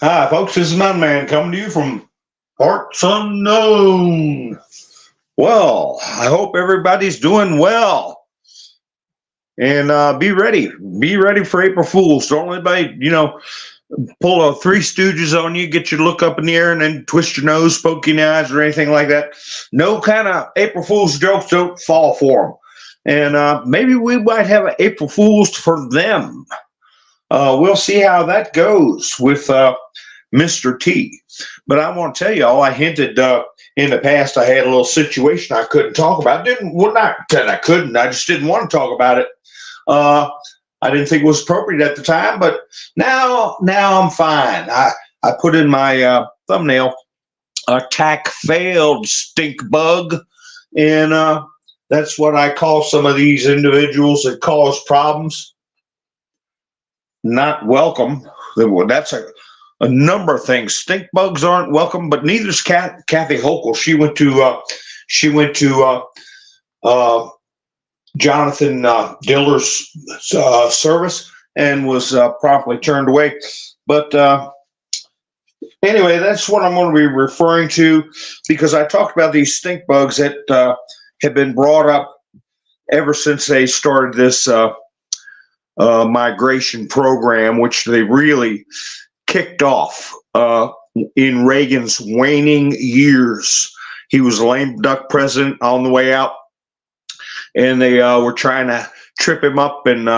Hi, folks. This is Mountain Man coming to you from parts unknown. Well, I hope everybody's doing well. And be ready. Be ready for April Fools. Don't let anybody, pull a Three Stooges on you, get you to look up in the air and then twist your nose, poke your eyes, or anything like that. No kind of April Fools jokes. Don't fall for them. And maybe we might have an April Fools for them. We'll see how that goes with Mr. T. But I want to tell y'all, I hinted in the past I had a little situation I couldn't talk about. Not that I couldn't, I just didn't want to talk about it. I didn't think it was appropriate at the time, but now I'm fine. I put in my thumbnail, attack failed, stink bug, and that's what I call some of these individuals that cause problems. Not welcome. That's a number of things. Stink bugs aren't welcome, but neither's Kathy Hochul. She went to Jonathan Diller's service and was promptly turned away. But anyway, that's what I'm going to be referring to, because I talked about these stink bugs that have been brought up ever since they started this migration program, which they really kicked off in Reagan's waning years. He was a lame duck president on the way out, and they were trying to trip him up and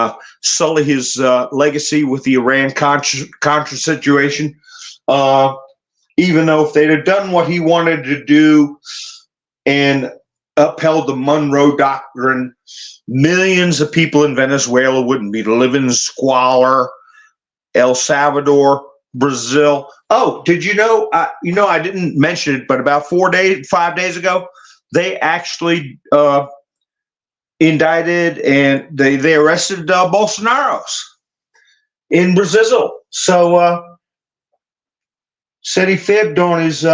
sully his legacy with the Iran-Contra situation. Even though if they'd have done what he wanted to do and upheld the Monroe Doctrine, millions of people in Venezuela wouldn't be living in squalor. El Salvador, Brazil. Oh, did you know? I didn't mention it, but about 5 days ago, they actually indicted and they arrested Bolsonaro's in Brazil. So said he fibbed on his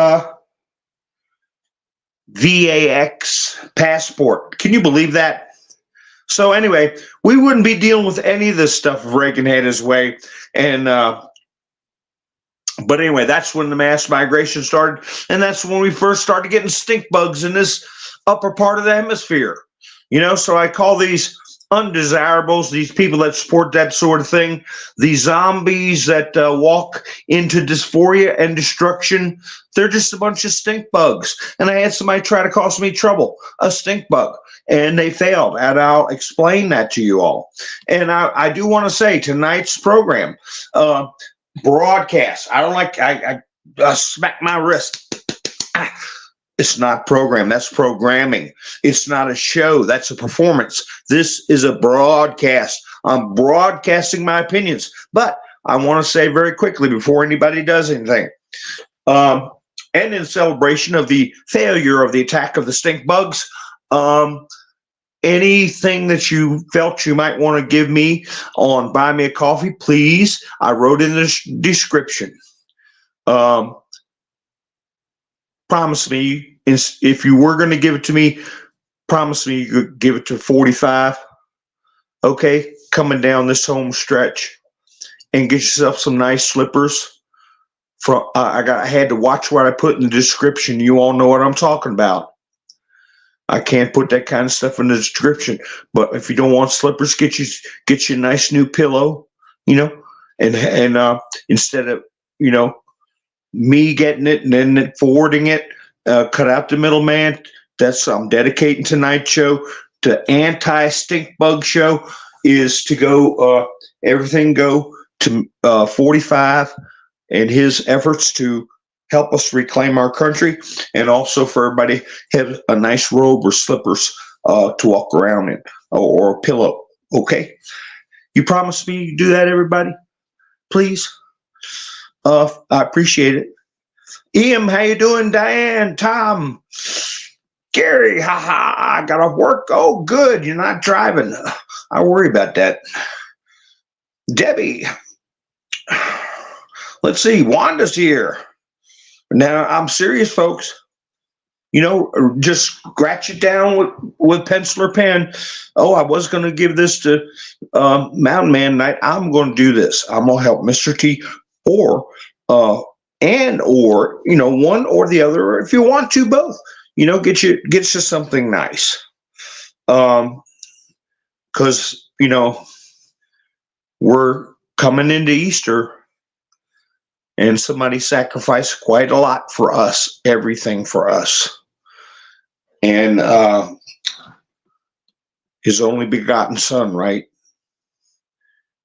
VAX passport. Can you believe that? So anyway, we wouldn't be dealing with any of this stuff if Reagan had his way. And but anyway, that's when the mass migration started, and that's when we first started getting stink bugs in this upper part of the hemisphere. So I call these undesirables, these people that support that sort of thing, these zombies that walk into dysphoria and destruction. They're just a bunch of stink bugs. And I had somebody try to cause me trouble, a stink bug, and they failed. And I'll explain that to you all. And I do want to say tonight's program, broadcast, I don't like, I smack my wrist. It's not program, that's programming. It's not a show, that's a performance. This is a broadcast. I'm broadcasting my opinions. But I want to say very quickly before anybody does anything, and in celebration of the failure of the attack of the stink bugs, anything that you felt you might want to give me on Buy Me a Coffee, please. I wrote in the description. Promise me, if you were going to give it to me, promise me you could give it to 45. Okay, coming down this home stretch, and get yourself some nice slippers. I had to watch what I put in the description. You all know what I'm talking about. I can't put that kind of stuff in the description. But if you don't want slippers, get you a nice new pillow. And instead of me getting it and then forwarding it, cut out the middleman. I'm dedicating tonight's show to anti-stink bug show, is to go everything go to 45 and his efforts to help us reclaim our country, and also for everybody have a nice robe or slippers to walk around in, or a pillow. Okay, you promise me you do that, everybody, please. I appreciate it. Ian, how you doing? Diane, Tom, Gary, haha, I got off work. Oh, good, you're not driving. I worry about that. Debbie, let's see, Wanda's here. Now, I'm serious, folks. Just scratch it down with pencil or pen. Oh, I was going to give this to Mountain Man tonight. I'm going to do this. I'm going to help Mr. T, or and or one or the other, or if you want to both, get you something nice. Because we're coming into Easter, and somebody sacrificed quite a lot for us, everything for us, and his only begotten son, right?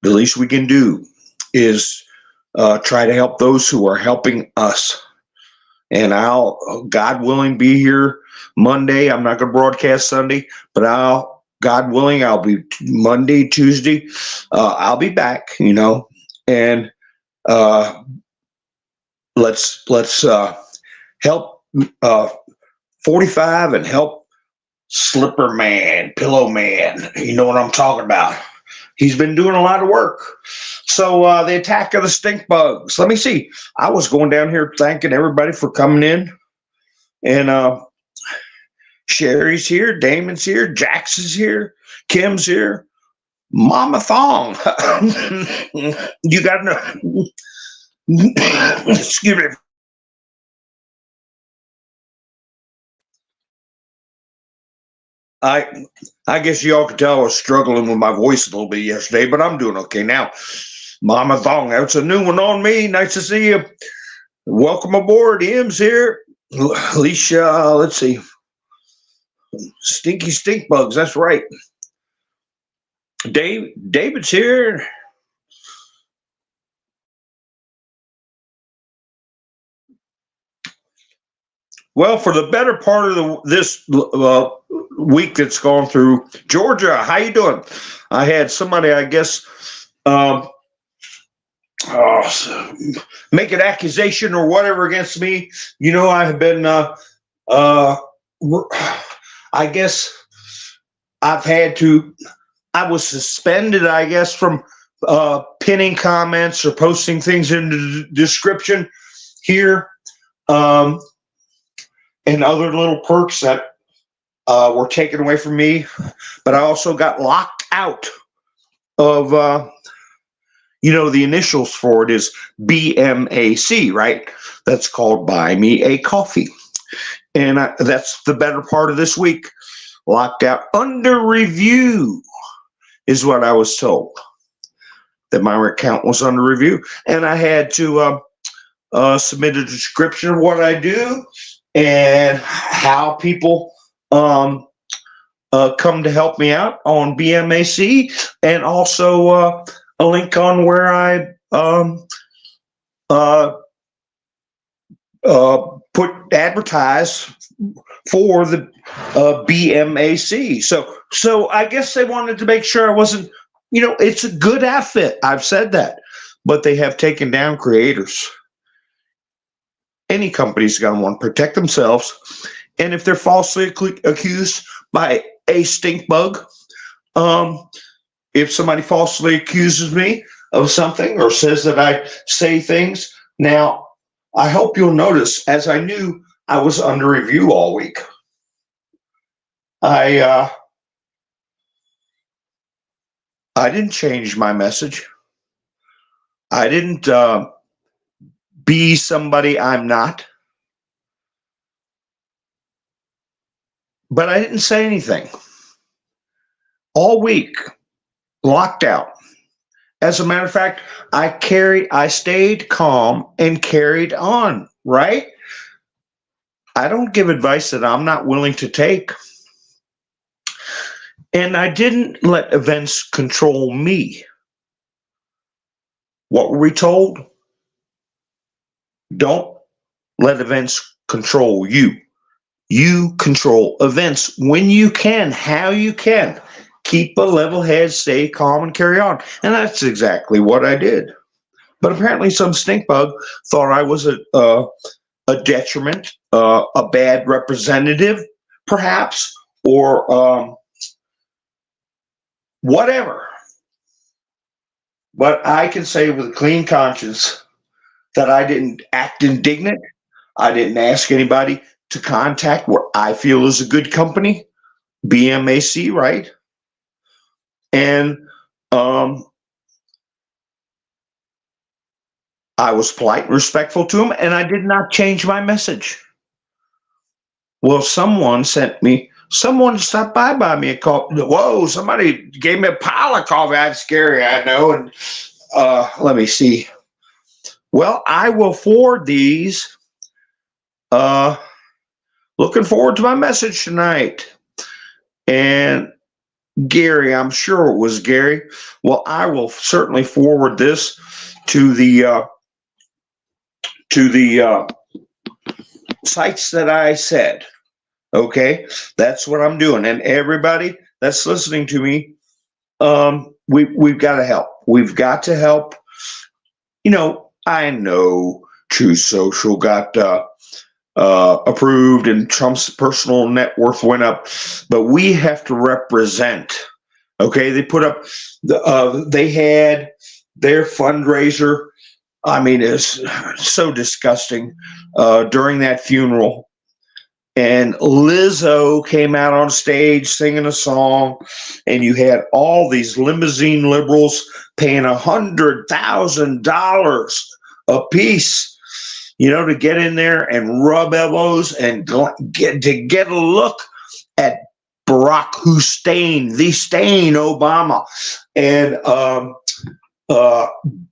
The least we can do is try to help those who are helping us. And I'll, God willing, be here Monday. I'm not going to broadcast Sunday, but God willing, I'll be Monday, Tuesday. I'll be back, and let's help 45 and help Slipper Man, Pillow Man. You know what I'm talking about. He's been doing a lot of work. So the attack of the stink bugs. Let me see. I was going down here thanking everybody for coming in. And Sherry's here. Damon's here. Jax is here. Kim's here. Mama Thong. You got to know. Excuse me. I guess y'all could tell I was struggling with my voice a little bit yesterday, but I'm doing okay now. Mama Thong, that's a new one on me. Nice to see you. Welcome aboard. M's here. Alicia, let's see. Stinky stink bugs, that's right. David's here. Well, for the better part of this week that's gone through, Georgia, how you doing? I had somebody, I guess, make an accusation or whatever against me. I have been, I guess, I was suspended, I guess, from pinning comments or posting things in the description here. And other little perks that were taken away from me. But I also got locked out of, the initials for it is BMAC, right? That's called Buy Me a Coffee. And that's the better part of this week. Locked out under review is what I was told. That my account was under review. And I had to submit a description of what I do and how people come to help me out on BMAC, and also a link on where I put advertise for the BMAC. So I guess they wanted to make sure I wasn't, it's a good outfit. I've said that, but they have taken down creators. Any company's going to want to protect themselves. And if they're falsely accused by a stink bug, if somebody falsely accuses me of something or says that I say things, now I hope you'll notice, as I knew I was under review all week, I didn't change my message. I didn't be somebody I'm not. But I didn't say anything. All week, locked out. As a matter of fact, I stayed calm and carried on, right? I don't give advice that I'm not willing to take. And I didn't let events control me. What were we told? Don't let events control you. You control events when you can, how you can. Keep a level head, stay calm, and carry on. And that's exactly what I did. But apparently some stink bug thought I was a detriment, a bad representative, perhaps, or whatever. But I can say with a clean conscience that I didn't act indignant. I didn't ask anybody to contact what I feel is a good company, BMAC, right? And I was polite and respectful to him, and I did not change my message. Well, someone stopped by me and called. Whoa, somebody gave me a pile of coffee. That's scary, I know. And let me see. Well, I will forward these. Looking forward to my message tonight. And Gary, I'm sure it was Gary. Well, I will certainly forward this to the sites that I said. Okay, that's what I'm doing. And everybody that's listening to me, we've got to help. We've got to help. I know True Social got approved and Trump's personal net worth went up, but we have to represent. Okay, they put up they had their fundraiser. I mean, it's so disgusting during that funeral. And Lizzo came out on stage singing a song, and you had all these limousine liberals paying $100,000 a piece, to get in there and rub elbows and get a look at Barack Hussein, the Stain Obama, and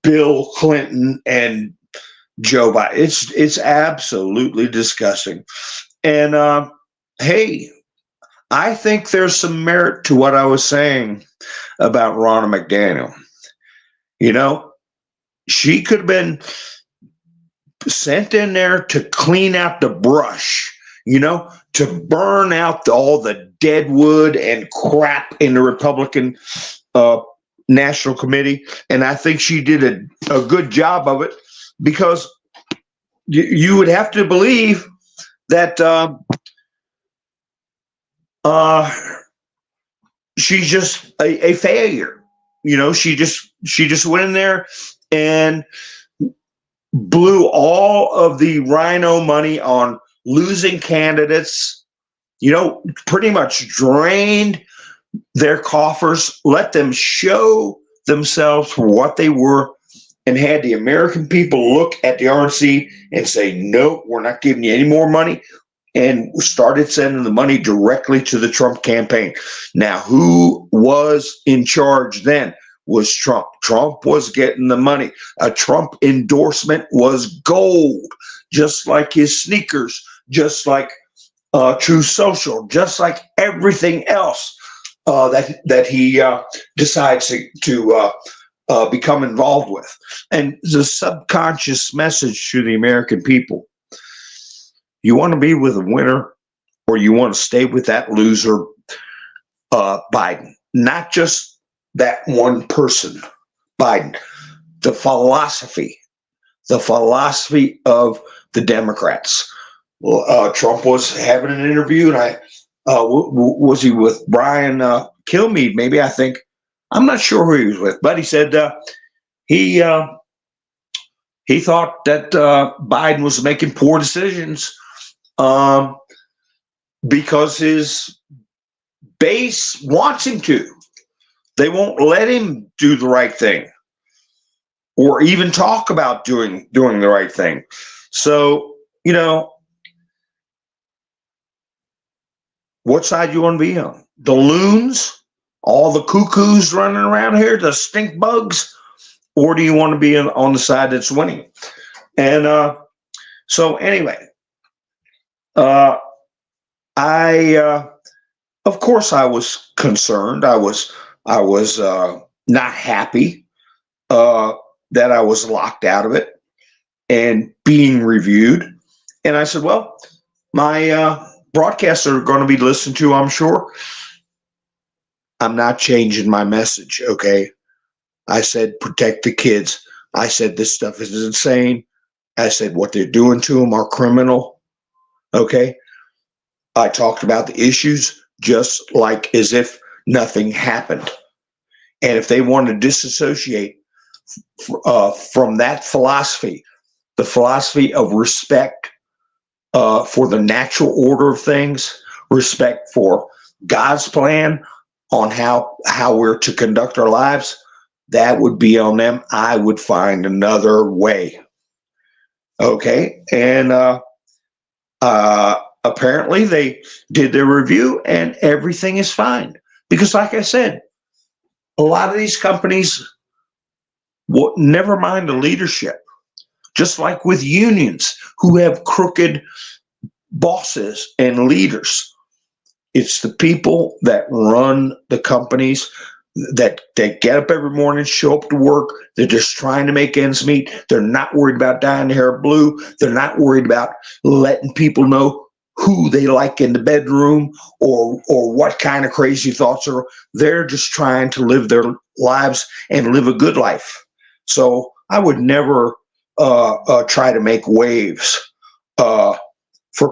Bill Clinton and Joe Biden. It's absolutely disgusting. And hey, I think there's some merit to what I was saying about Ronna McDaniel. She could have been sent in there to clean out the brush, to burn out all the dead wood and crap in the Republican National Committee. And I think she did a good job of it, because you would have to believe that she's just a failure. She just went in there and blew all of the rhino money on losing candidates, pretty much drained their coffers, let them show themselves for what they were, and had the American people look at the RNC and say, no, we're not giving you any more money, and started sending the money directly to the Trump campaign. Now, who was in charge then? Was Trump. Trump was getting the money. A Trump endorsement was gold, just like his sneakers, just like True Social, just like everything else that he decides to become involved with. And the subconscious message to the American people: you want to be with a winner, or you want to stay with that loser, Biden. Not just that one person, Biden. The philosophy of the Democrats. Trump was having an interview, and was he with Brian Kilmeade? Maybe, I think. I'm not sure who he was with, but he said he thought that Biden was making poor decisions because his base wants him to. They won't let him do the right thing, or even talk about doing the right thing. So, what side do you want to be on? The loons, all the cuckoos running around here, the stink bugs, or do you want to be on the side that's winning? And so anyway, of course, I was concerned. I was not happy that I was locked out of it and being reviewed. And I said, well, my broadcasts are going to be listened to, I'm sure. I'm not changing my message, okay? I said, protect the kids. I said, this stuff is insane. I said, what they're doing to them are criminal, okay? I talked about the issues just like as if nothing happened. And if they want to disassociate from that philosophy, the philosophy of respect for the natural order of things, respect for God's plan on how we're to conduct our lives, that would be on them. I would find another way. Okay, and apparently they did their review and everything is fine. Because, like I said, a lot of these companies never mind the leadership. Just like with unions who have crooked bosses and leaders, it's the people that run the companies that they get up every morning, show up to work. They're just trying to make ends meet. They're not worried about dyeing their hair blue. They're not worried about letting people know who they like in the bedroom or what kind of crazy thoughts are. They're just trying to live their lives and live a good life. So I would never try to make waves for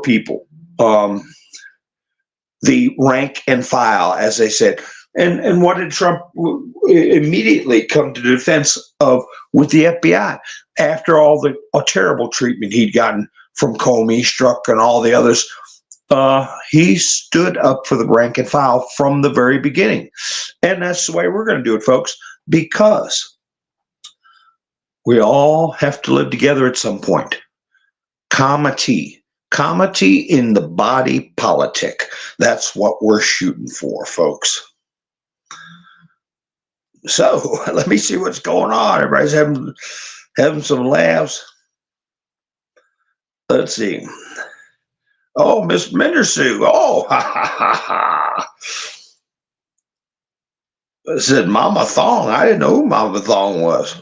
people. The rank and file, as they said. And what did Trump immediately come to the defense of with the FBI after all the terrible treatment he'd gotten from Comey, Strzok, and all the others? He stood up for the rank and file from the very beginning. And that's the way we're going to do it, folks, because we all have to live together at some point. Comity in the body politic. That's what we're shooting for, folks. So let me see what's going on. Everybody's having some laughs. Let's see. Oh, Miss Mendersue. Oh, ha ha ha ha. I said Mama Thong. I didn't know who Mama Thong was.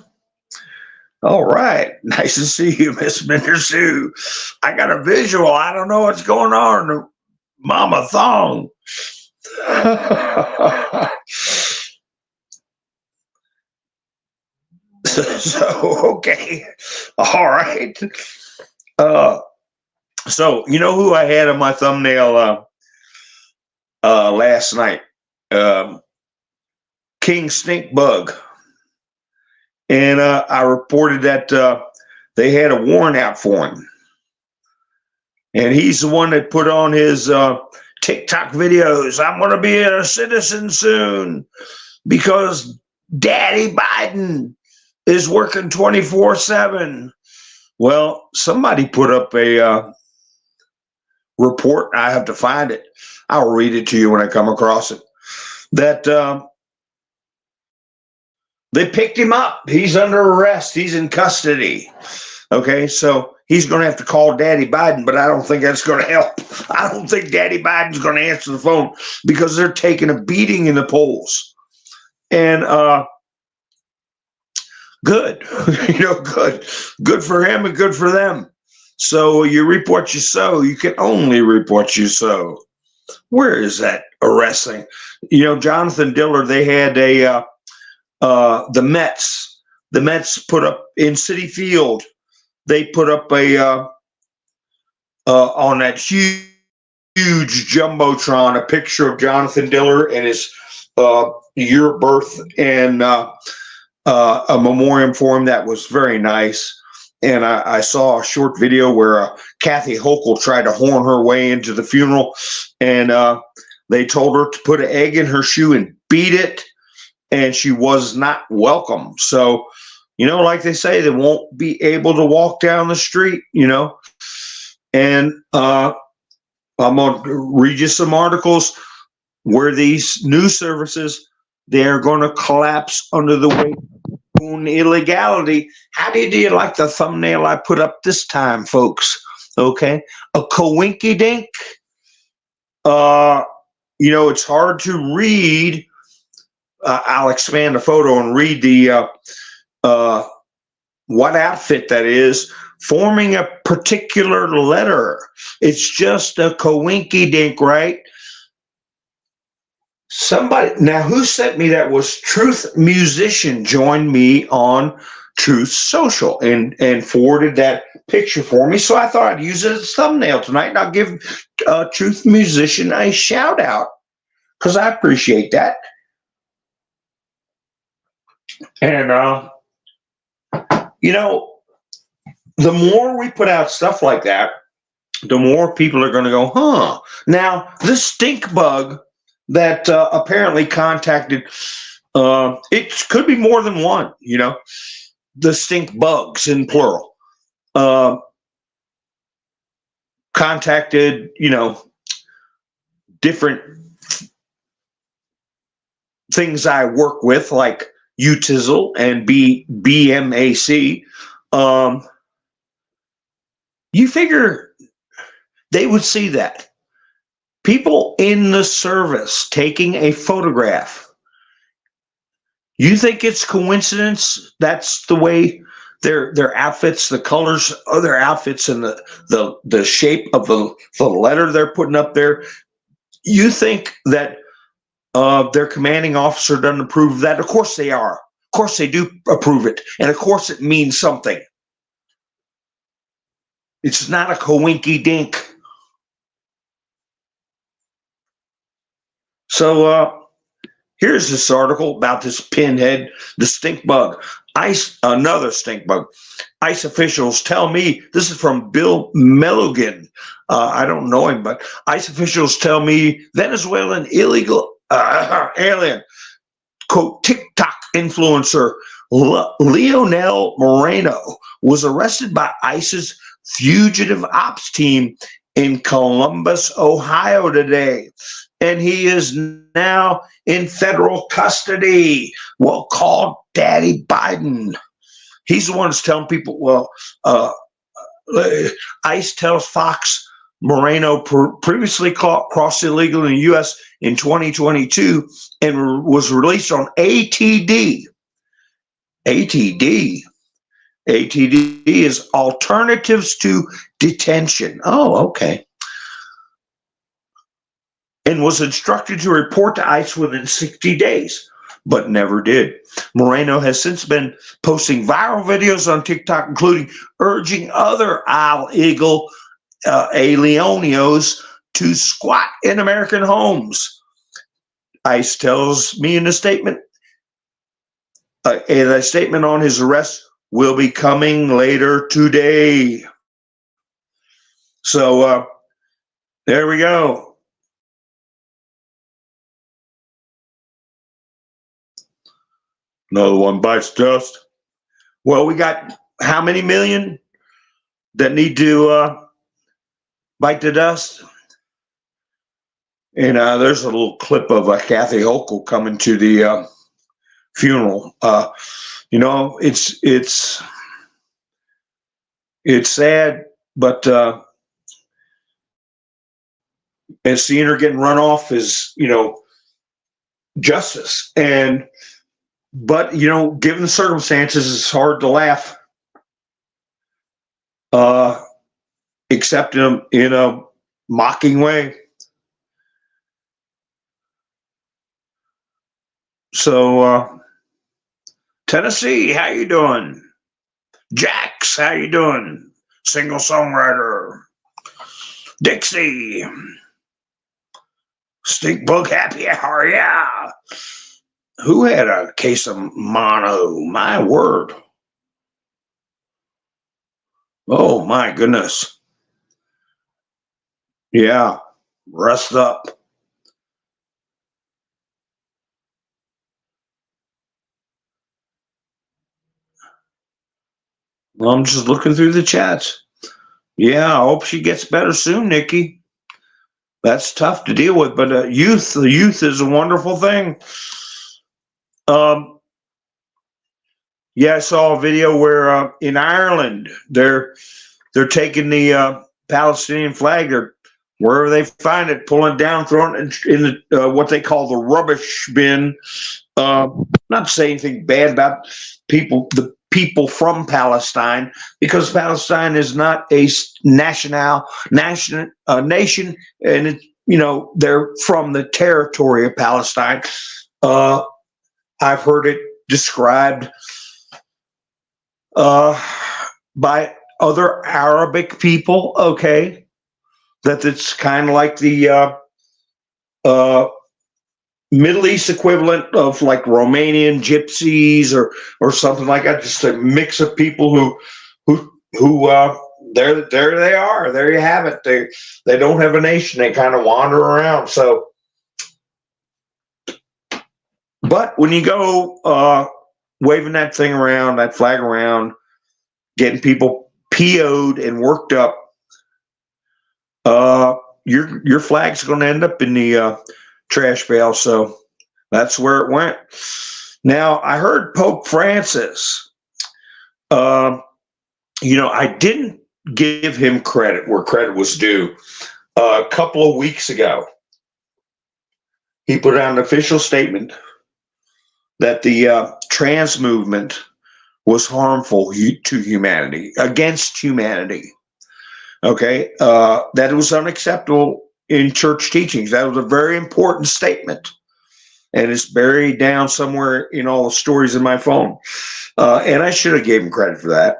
All right. Nice to see you, Miss Mendersue. I got a visual. I don't know what's going on. Mama Thong. So, okay. All right. So, you know who I had on my thumbnail last night? King Stink Bug. And I reported that they had a warrant out for him. And he's the one that put on his TikTok videos. I'm going to be a citizen soon because Daddy Biden is working 24/7. Well, somebody put up a report. I have to find it. I'll read it to you when I come across it. That they picked him up. He's under arrest. He's in custody. Okay, so he's going to have to call Daddy Biden, but I don't think that's going to help. I don't think Daddy Biden's going to answer the phone because they're taking a beating in the polls. And good, good for him and good for them. So you reap what you sow. You can only reap what you sow. Where is that arrest thing? You know, Jonathan Diller, they had the Mets put up in Citi Field. They put up a on that huge jumbotron a picture of Jonathan Diller and his year of birth and a memoriam for him that was very nice. And I saw a short video where Kathy Hochul tried to horn her way into the funeral, and they told her to put an egg in her shoe and beat it, and she was not welcome. So, you know, like they say, they won't be able to walk down the street, you know. And I'm going to read you some articles where these news services, they're going to collapse under the weight of illegality. How do you like the thumbnail I put up this time, folks? Okay. A coinky-dink. You know, it's hard to read. I'll expand the photo and read the what outfit that is, forming a particular letter. It's just a coinky-dink, right? Somebody, now who sent me that was Truth Musician, joined me on Truth Social and forwarded that picture for me. So I thought I'd use it as a thumbnail tonight, and I'll give Truth Musician a shout out because I appreciate that. And, you know, the more we put out stuff like that, the more people are going to go, huh. Now, this stink bug that apparently contacted, it could be more than one, you know, the stink bugs in plural. contacted, different things I work with, like UTISL and BMAC. You figure they would see that. People in the service taking a photograph. You think it's coincidence? That's the way their outfits, the colors of their outfits, and the shape of the letter they're putting up there. You think that their commanding officer doesn't approve of that? Of course they are. Of course they do approve it, and of course it means something. It's not a coinky dink. So here's this article about this pinhead, the stink bug. Another stink bug. ICE officials tell me, this is from Bill Milligan. I don't know him, but ICE officials tell me Venezuelan illegal alien, quote, TikTok influencer Leonel Moreno was arrested by ICE's fugitive ops team in Columbus, Ohio today. And he is now in federal custody. Well, call Daddy Biden. He's the one that's telling people, ICE tells Fox Moreno previously crossed illegally in the U.S. in 2022 and was released on ATD. ATD is Alternatives to Detention. Oh, okay. And was instructed to report to ICE within 60 days, but never did. Moreno has since been posting viral videos on TikTok, including urging other illegal alienos to squat in American homes. ICE tells me in a statement, and a statement on his arrest will be coming later today. So there we go. Another one bites dust. Well, we got how many million that need to bite the dust? And there's a little clip of Kathy Hochul coming to the funeral. It's sad, but and seeing her getting run off is, justice. But, given the circumstances, it's hard to laugh, except in a mocking way. So, Tennessee, how you doing? Jax, how you doing? Single songwriter. Dixie. Stink bug happy hour, yeah. Who had a case of mono? My word. Oh, my goodness. Yeah, rest up. Well, I'm just looking through the chats. Yeah, I hope she gets better soon, Nikki. That's tough to deal with, but the youth is a wonderful thing. Yeah, I saw a video where in Ireland they're taking the Palestinian flag, they're wherever they find it, pulling it down, throwing it in the what they call the rubbish bin. Not to say anything bad about the people from Palestine, because Palestine is not a nation, and they're from the territory of Palestine. I've heard it described by other Arabic people, okay, that it's kind of like the Middle East equivalent of like Romanian gypsies or something like that, just a mix of people who there they are. There you have it. They don't have a nation. They kind of wander around. So, but when you go waving that thing around, that flag around, getting people PO'd and worked up, your flag's going to end up in the trash bale. So that's where it went. Now, I heard Pope Francis, I didn't give him credit where credit was due. A couple of weeks ago, he put out an official statement that the trans movement was harmful to humanity, against humanity. Okay, that it was unacceptable in church teachings. That was a very important statement, and it's buried down somewhere in all the stories in my phone. And I should have gave him credit for that.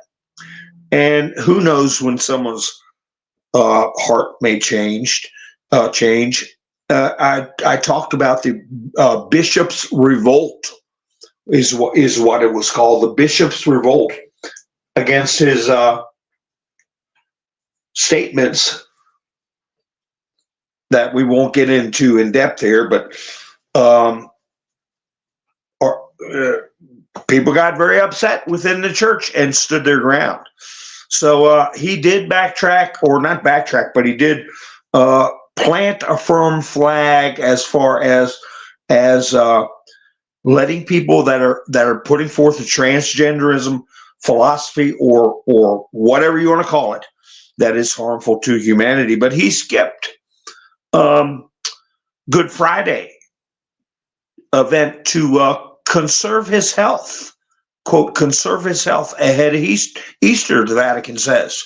And who knows when someone's heart may change. I talked about the Bishops' Revolt is what it was called, the Bishops' Revolt against his statements that we won't get into in depth here, but people got very upset within the church and stood their ground. So he did backtrack, or not backtrack, but he did plant a firm flag as far as letting people that are putting forth a transgenderism philosophy or whatever you want to call it that is harmful to humanity. But he skipped Good Friday event to conserve his health. Quote, conserve his health ahead of Easter, the Vatican says.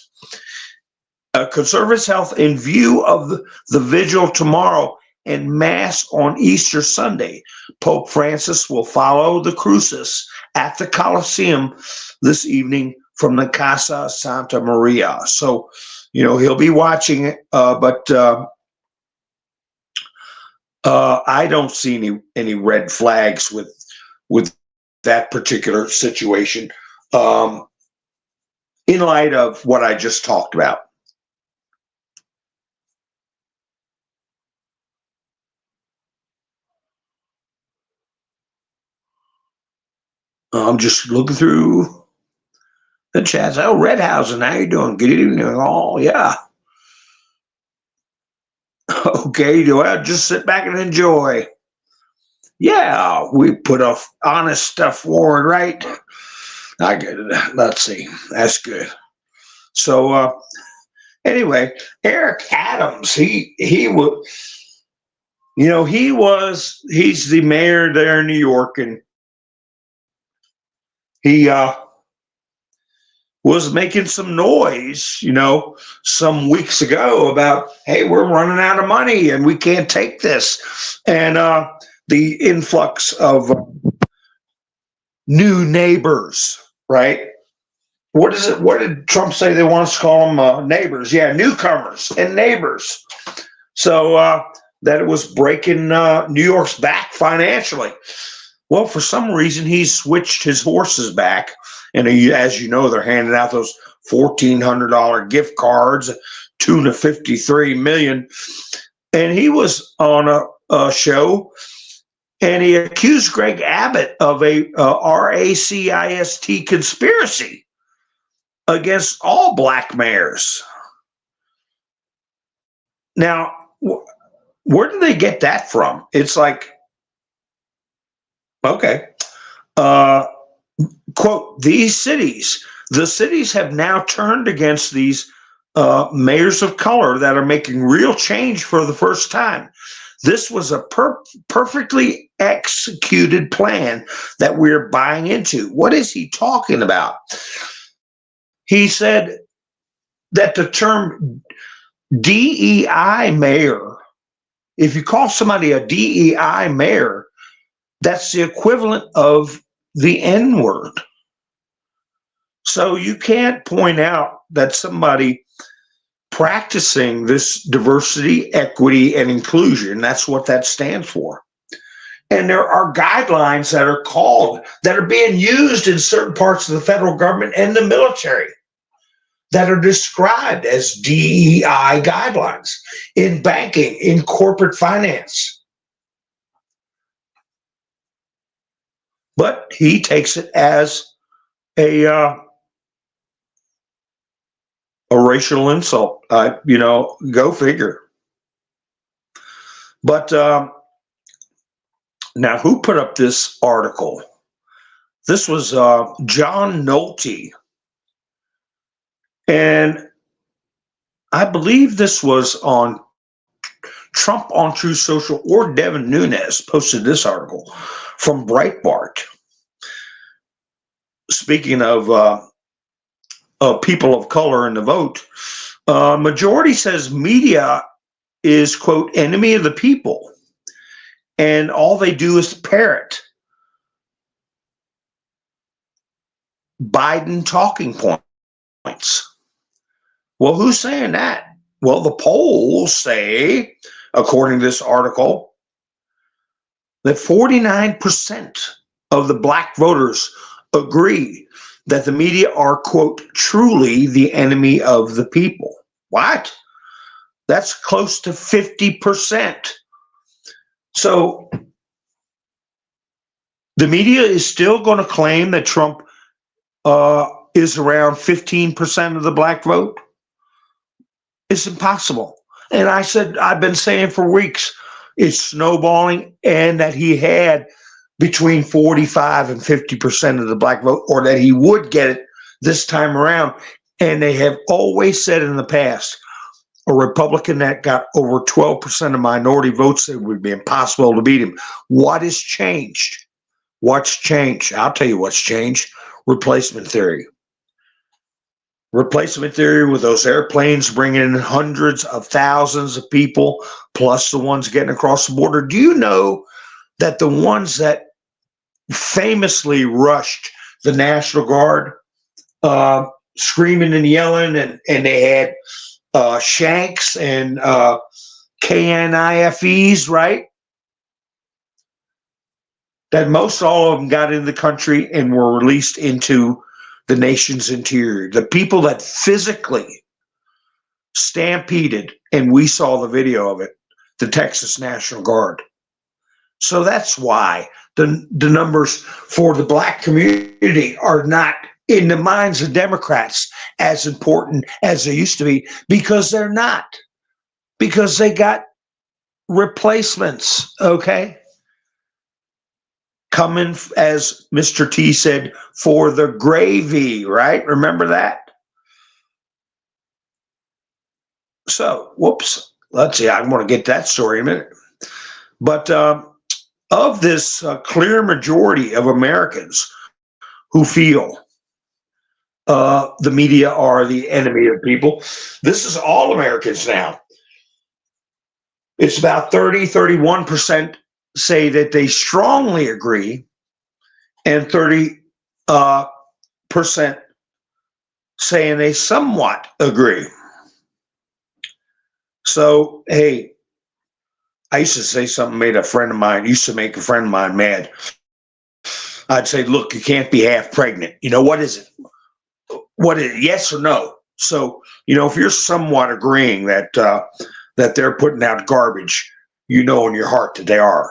Conserve his health in view of the vigil tomorrow and Mass on Easter Sunday. Pope Francis will follow the Crucis at the Colosseum this evening from the Casa Santa Maria. So, he'll be watching it, but I don't see any red flags with that particular situation in light of what I just talked about. I'm just looking through the chats. Oh, Redhausen, how you doing? Good evening. Oh, yeah. Okay, well, just sit back and enjoy. Yeah, we put off honest stuff forward, right? I get it. Let's see. That's good. So, anyway, Eric Adams, he's the mayor there in New York, and he was making some noise, some weeks ago about, hey, we're running out of money and we can't take this. And the influx of new neighbors, right? What is it? What did Trump say they want us to call them? Neighbors. Yeah, newcomers and neighbors. So that it was breaking New York's back financially. Well, for some reason, he switched his horses back. And as you know, they're handing out those $1,400 gift cards, tune of $53 million. And he was on a show, and he accused Greg Abbott of a racist conspiracy against all black mayors. Now, where did they get that from? It's like, okay. Quote, the cities have now turned against these mayors of color that are making real change for the first time. This was a perfectly executed plan that we're buying into. What is he talking about? He said that the term DEI mayor, if you call somebody a DEI mayor, that's the equivalent of the N-word. So you can't point out that somebody practicing this diversity, equity, and inclusion, that's what that stands for. And there are guidelines that are being used in certain parts of the federal government and the military that are described as DEI guidelines in banking, in corporate finance. But he takes it as a for racial insult. Go figure. But now, who put up this article? This was John Nolte. And I believe this was on Trump on True Social, or Devin Nunes posted this article from Breitbart. Speaking of people of color in the vote, majority says media is, quote, enemy of the people, and all they do is parrot Biden talking points. Well, who's saying that? Well, the polls say, according to this article, that 49% of the black voters agree that the media are, quote, truly the enemy of the people. What? That's close to 50%. So the media is still going to claim that Trump is around 15% of the black vote? It's impossible. And I said, I've been saying for weeks, it's snowballing, and that he had between 45 and 50% of the black vote, or that he would get it this time around. And they have always said in the past, a Republican that got over 12% of minority votes, it would be impossible to beat him. What has changed? What's changed? I'll tell you what's changed. Replacement theory. Replacement theory with those airplanes bringing in hundreds of thousands of people, plus the ones getting across the border. Do you know that the ones that famously rushed the National Guard, screaming and yelling, and they had shanks and KNIFEs, right? That most all of them got into the country and were released into the nation's interior. The people that physically stampeded, and we saw the video of it, the Texas National Guard. So that's why the numbers for the black community are not, in the minds of Democrats, as important as they used to be, because they're not. Because they got replacements, okay? Coming, as Mr. T said, for the gravy, right? Remember that? So, whoops. Let's see. I'm going to get that story in a minute. But of this clear majority of Americans who feel the media are the enemy of people, this is all Americans now. It's about 31% say that they strongly agree, and 30% saying they somewhat agree. So, hey, I used to say something used to make a friend of mine mad. I'd say, look, you can't be half pregnant. What is it? What is it? Yes or no? So, if you're somewhat agreeing that they're putting out garbage, in your heart that they are.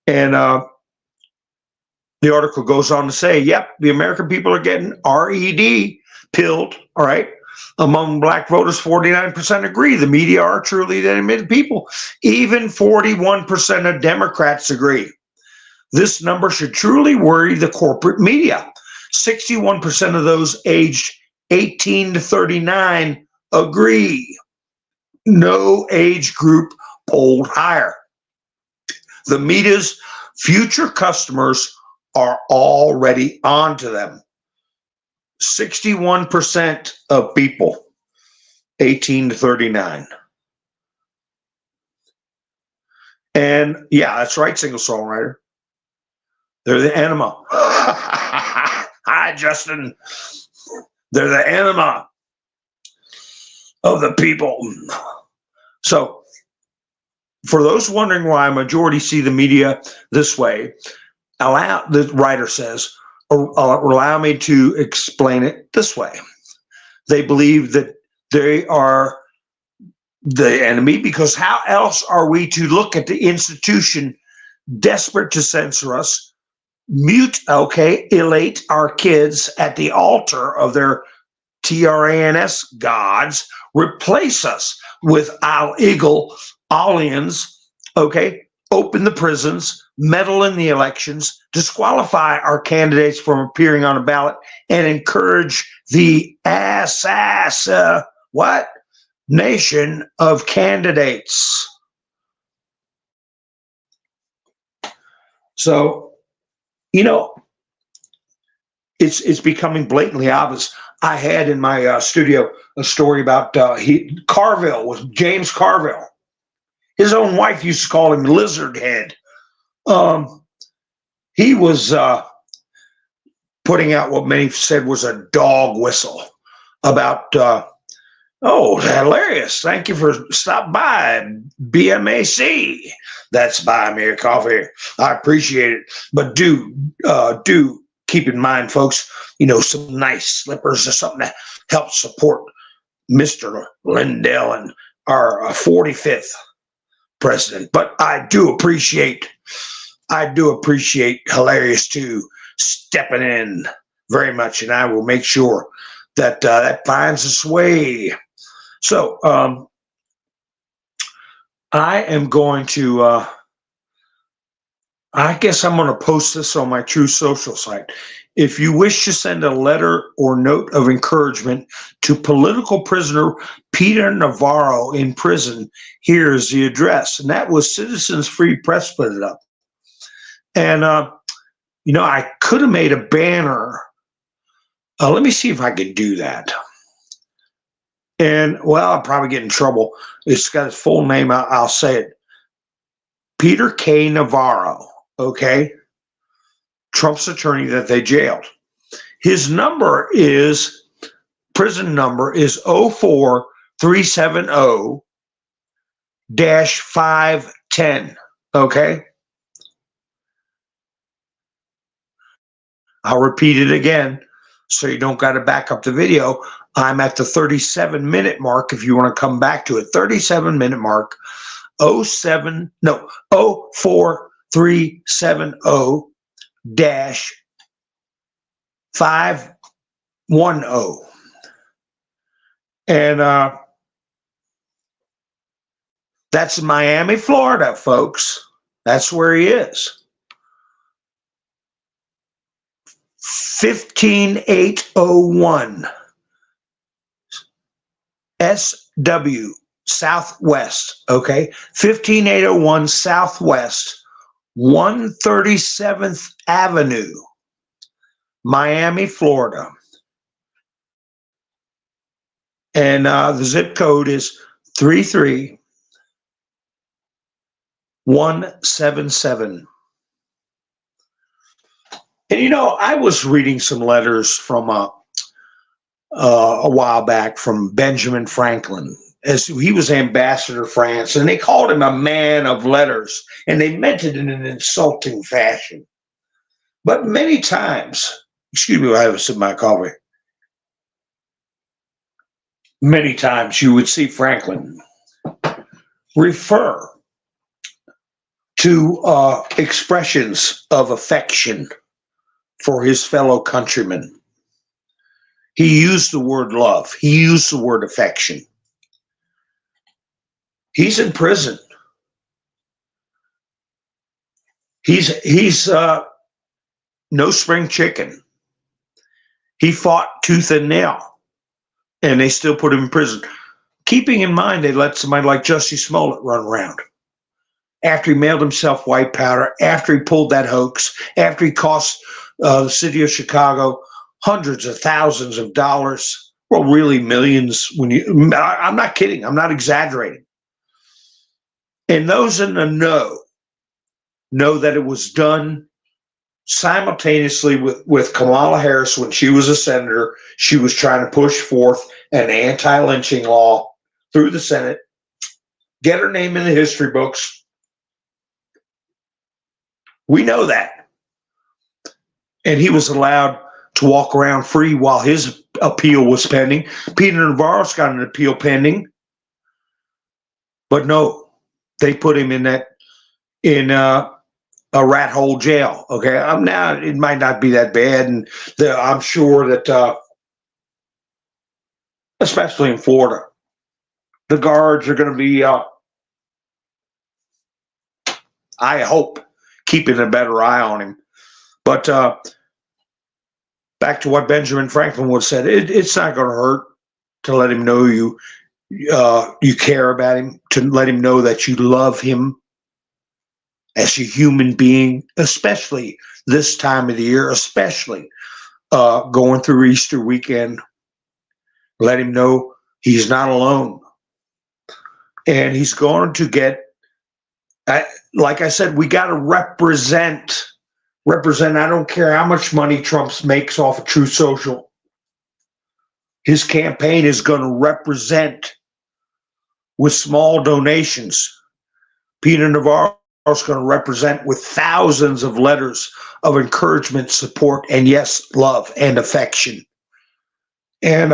And the article goes on to say, yep, the American people are getting RED pilled, all right? Among black voters, 49% agree the media are truly the enemy of the people. Even 41% of Democrats agree. This number should truly worry the corporate media. 61% of those aged 18 to 39 agree. No age group polled higher. The media's future customers are already onto them. 61% of people 18 to 39. And yeah, that's right, single songwriter. They're the enema. Hi, Justin. They're the enema of the people. So, for those wondering why a majority see the media this way, the writer says, allow me to explain it this way. They believe that they are the enemy, because how else are we to look at the institution desperate to censor us, elate our kids at the altar of their T-R-A-N-S, gods, replace us with illegal aliens, okay, open the prisons, meddle in the elections, disqualify our candidates from appearing on a ballot, and encourage the nation of candidates. So, you know, it's becoming blatantly obvious. I had in my studio a story about Carville, was James Carville. His own wife used to call him Lizard Head. He was putting out what many said was a dog whistle about, oh, hilarious. Thank you for stopping by, BMAC. That's Buy Me a Coffee. I appreciate it. But do keep in mind, folks, you know, some nice slippers or something to help support Mr. Lindell and our 45th president. But I do appreciate Hilarious 2 stepping in very much, and I will make sure that that finds its way. So I am going to I guess I'm going to post this on my True Social site. If you wish to send a letter or note of encouragement to political prisoner Peter Navarro in prison, here's the address. And that was Citizens Free Press put it up. And, you know, I could have made a banner. Let me see if I could do that. And, well, I'll probably get in trouble. It's got his full name. I'll say it. Peter K. Navarro. Okay, Trump's attorney that they jailed. His number is, prison number is 04370-510. Okay, I'll repeat it again so you don't got to back up the video. I'm at the 37-minute mark. If you want to come back to it, 37-minute mark. 04370-510. And that's Miami, Florida, folks. That's where he is. 15801 SW Southwest, okay? 15801 Southwest, 137th Avenue, Miami, Florida. And the zip code is 33177. And, you know, I was reading some letters from a while back from Benjamin Franklin, as he was ambassador to France, and they called him a man of letters, and they meant it in an insulting fashion. But many times, excuse me, I have a sip of my coffee. Many times you would see Franklin refer to expressions of affection for his fellow countrymen. He used the word love. He used the word affection. He's in prison. He's no spring chicken. He fought tooth and nail, and they still put him in prison. Keeping in mind they let somebody like Jussie Smollett run around. After he mailed himself white powder, after he pulled that hoax, after he cost the city of Chicago hundreds of thousands of dollars, well, really millions. I'm not kidding. I'm not exaggerating. And those in the know that it was done simultaneously with Kamala Harris. When she was a senator, she was trying to push forth an anti-lynching law through the Senate, get her name in the history books. We know that. And he was allowed to walk around free while his appeal was pending. Peter Navarro's got an appeal pending. But no, they put him in a rat hole jail. Okay, it might not be that bad, and I'm sure that especially in Florida. The guards are going to be, I hope, keeping a better eye on him. But back to what Benjamin Franklin would have said, it's not going to hurt to let him know you care about him, to let him know that you love him as a human being, especially this time of the year, especially going through Easter weekend. Let him know he's not alone. And he's going to get, like I said, we got to represent. I don't care how much money Trump makes off of Truth Social. His campaign is going to represent with small donations. Peter Navarro is going to represent with thousands of letters of encouragement, support, and yes, love and affection. And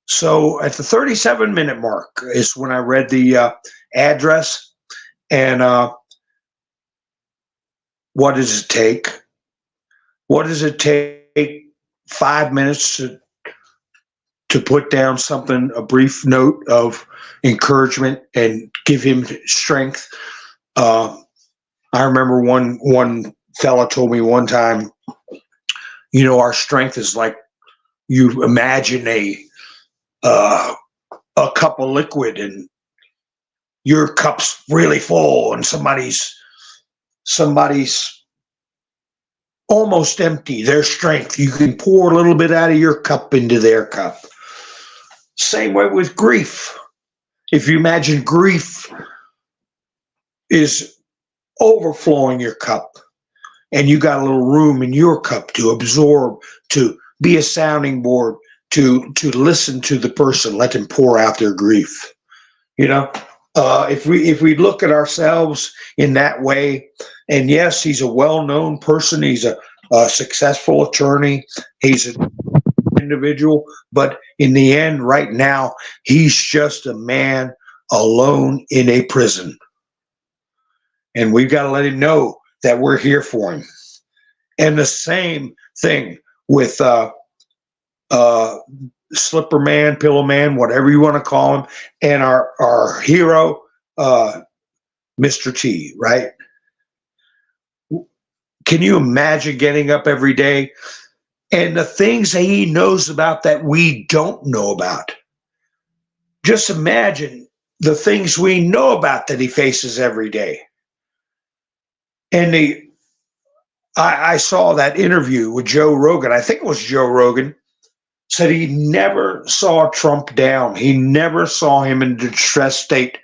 so at the 37-minute mark is when I read the address. And what does it take? What does it take? 5 minutes to put down something, a brief note of encouragement and give him strength. I remember one fella told me one time, our strength is like you imagine a cup of liquid and your cup's really full and somebody's almost empty. Their strength, you can pour a little bit out of your cup into their cup. Same way with grief. If you imagine grief is overflowing your cup and you got a little room in your cup to absorb, to be a sounding board, to listen to the person, let them pour out their grief. If we look at ourselves in that way, and yes, he's a well-known person, he's a successful attorney, he's an individual, but in the end, right now, he's just a man alone in a prison. And we've got to let him know that we're here for him. And the same thing with Slipper Man, Pillow Man, whatever you want to call him, and our hero, Mr. T, right? Can you imagine getting up every day and the things that he knows about that we don't know about? Just imagine the things we know about that he faces every day. And I saw that interview with Joe Rogan. I think it was Joe Rogan. Said he never saw Trump down. He never saw him in a distressed state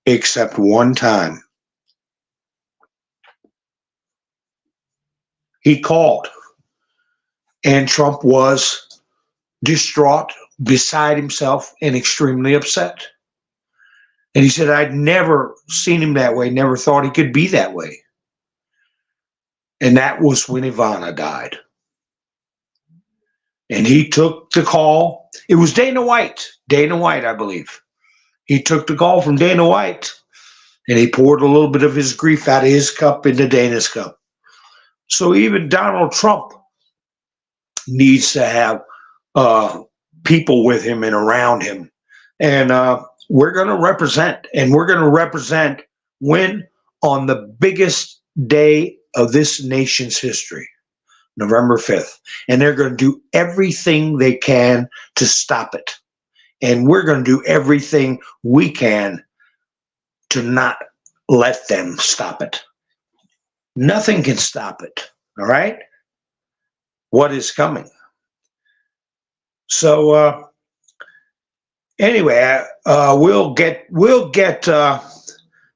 except one time. He called, and Trump was distraught, beside himself, and extremely upset. And he said, I'd never seen him that way, never thought he could be that way. And that was when Ivana died. And he took the call. It was Dana White, I believe. He took the call from Dana White, and he poured a little bit of his grief out of his cup into Dana's cup. So even Donald Trump needs to have people with him and around him. And we're going to represent, and we're going to represent when on the biggest day of this nation's history, November 5th. And they're going to do everything they can to stop it. And we're going to do everything we can to not let them stop it. Nothing can stop it. All right? What is coming? So anyway, we'll get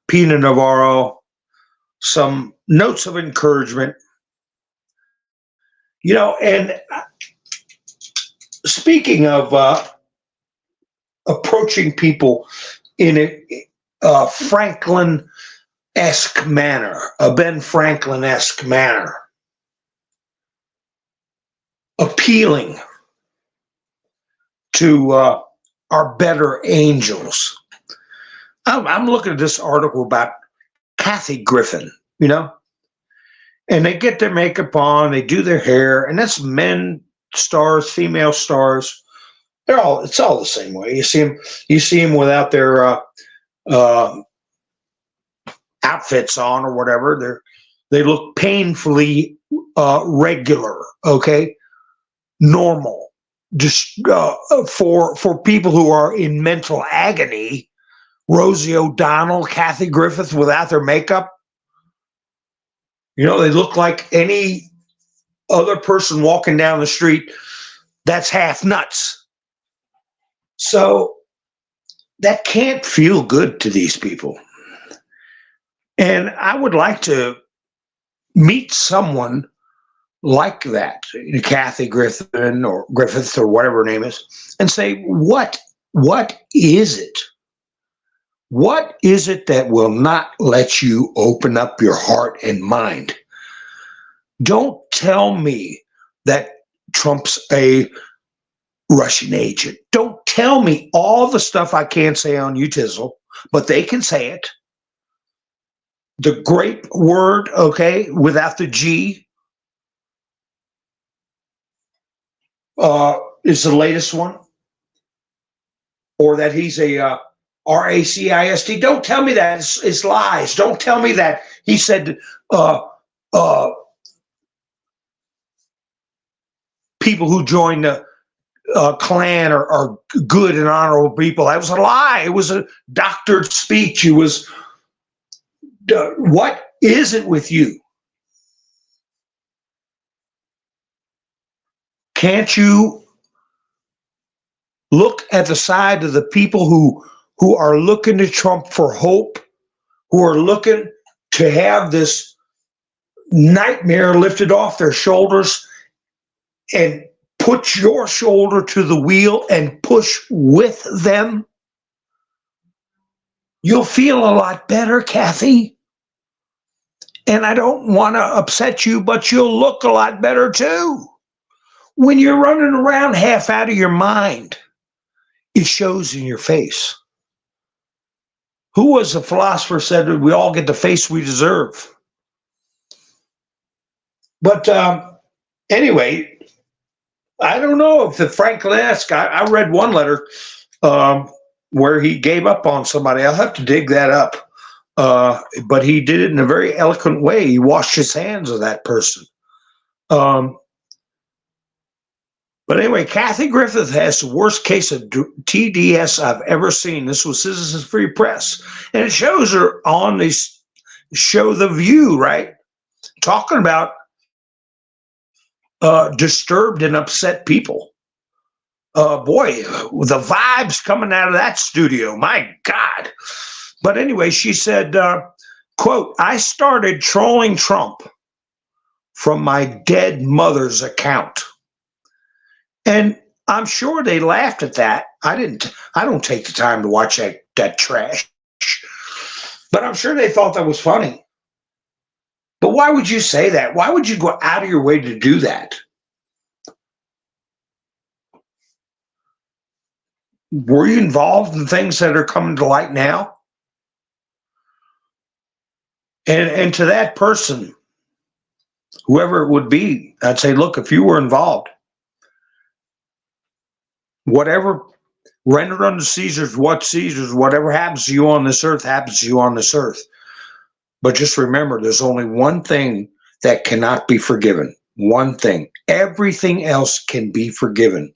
Peter Navarro some notes of encouragement. And speaking of approaching people in a Franklin-esque manner, a Ben Franklin-esque manner, appealing to our better angels. I'm looking at this article about Kathy Griffin, and they get their makeup on, they do their hair, and that's men stars, female stars, It's all the same way. You see them without their uh, outfits on or whatever. They look painfully regular. Okay, normal. Just for people who are in mental agony, Rosie O'Donnell, Kathy Griffith without their makeup, they look like any other person walking down the street that's half nuts. So that can't feel good to these people. And I would like to meet someone like that, Kathy Griffin or Griffith or whatever her name is, and say, what is it? What is it that will not let you open up your heart and mind? Don't tell me that Trump's a Russian agent. Don't tell me all the stuff I can't say on Utizzle, but they can say it. The grape word, okay, without the G, is the latest one. Or that he's a racist. Don't tell me that. It's lies. Don't tell me that he said people who join the Klan are good and honorable people. That was a lie. It was a doctored speech. It was, what is it with you? Can't you look at the side of the people who are looking to Trump for hope, who are looking to have this nightmare lifted off their shoulders, and put your shoulder to the wheel and push with them? You'll feel a lot better, Kathy. And I don't want to upset you, but you'll look a lot better too. When you're running around half out of your mind, it shows in your face. Who was the philosopher said that we all get the face we deserve? But anyway, I don't know if the Franklin-esque, I read one letter where he gave up on somebody. I'll have to dig that up. But he did it in a very eloquent way. He washed his hands of that person. But anyway, Kathy Griffith has the worst case of TDS I've ever seen. This was Citizens Free Press. And it shows her on this show The View, right? Talking about disturbed and upset people. Boy, the vibes coming out of that studio, my God. But anyway, she said, quote, "I started trolling Trump from my dead mother's account." And I'm sure they laughed at that. I don't take the time to watch that trash. But I'm sure they thought that was funny. But why would you say that? Why would you go out of your way to do that? Were you involved in things that are coming to light now? And to that person, whoever it would be, I'd say, look, if you were involved, whatever rendered unto Caesar's what Caesar's, whatever happens to you on this earth happens to you on this earth. But just remember, there's only one thing that cannot be forgiven. One thing. Everything else can be forgiven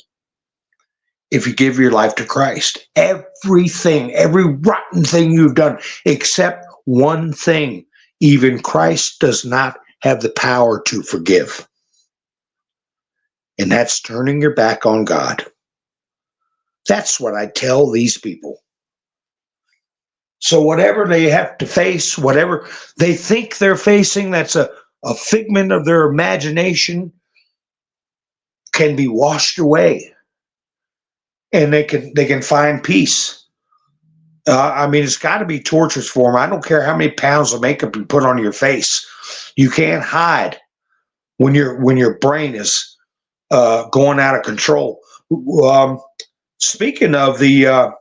if you give your life to Christ. Everything, every rotten thing you've done, except one thing. Even Christ does not have the power to forgive. And that's turning your back on God. That's what I tell these people. So whatever they have to face, whatever they think they're facing, that's a figment of their imagination, can be washed away. And they can find peace. I mean, it's got to be torturous for them. I don't care how many pounds of makeup you put on your face. You can't hide when your brain is going out of control. Speaking of the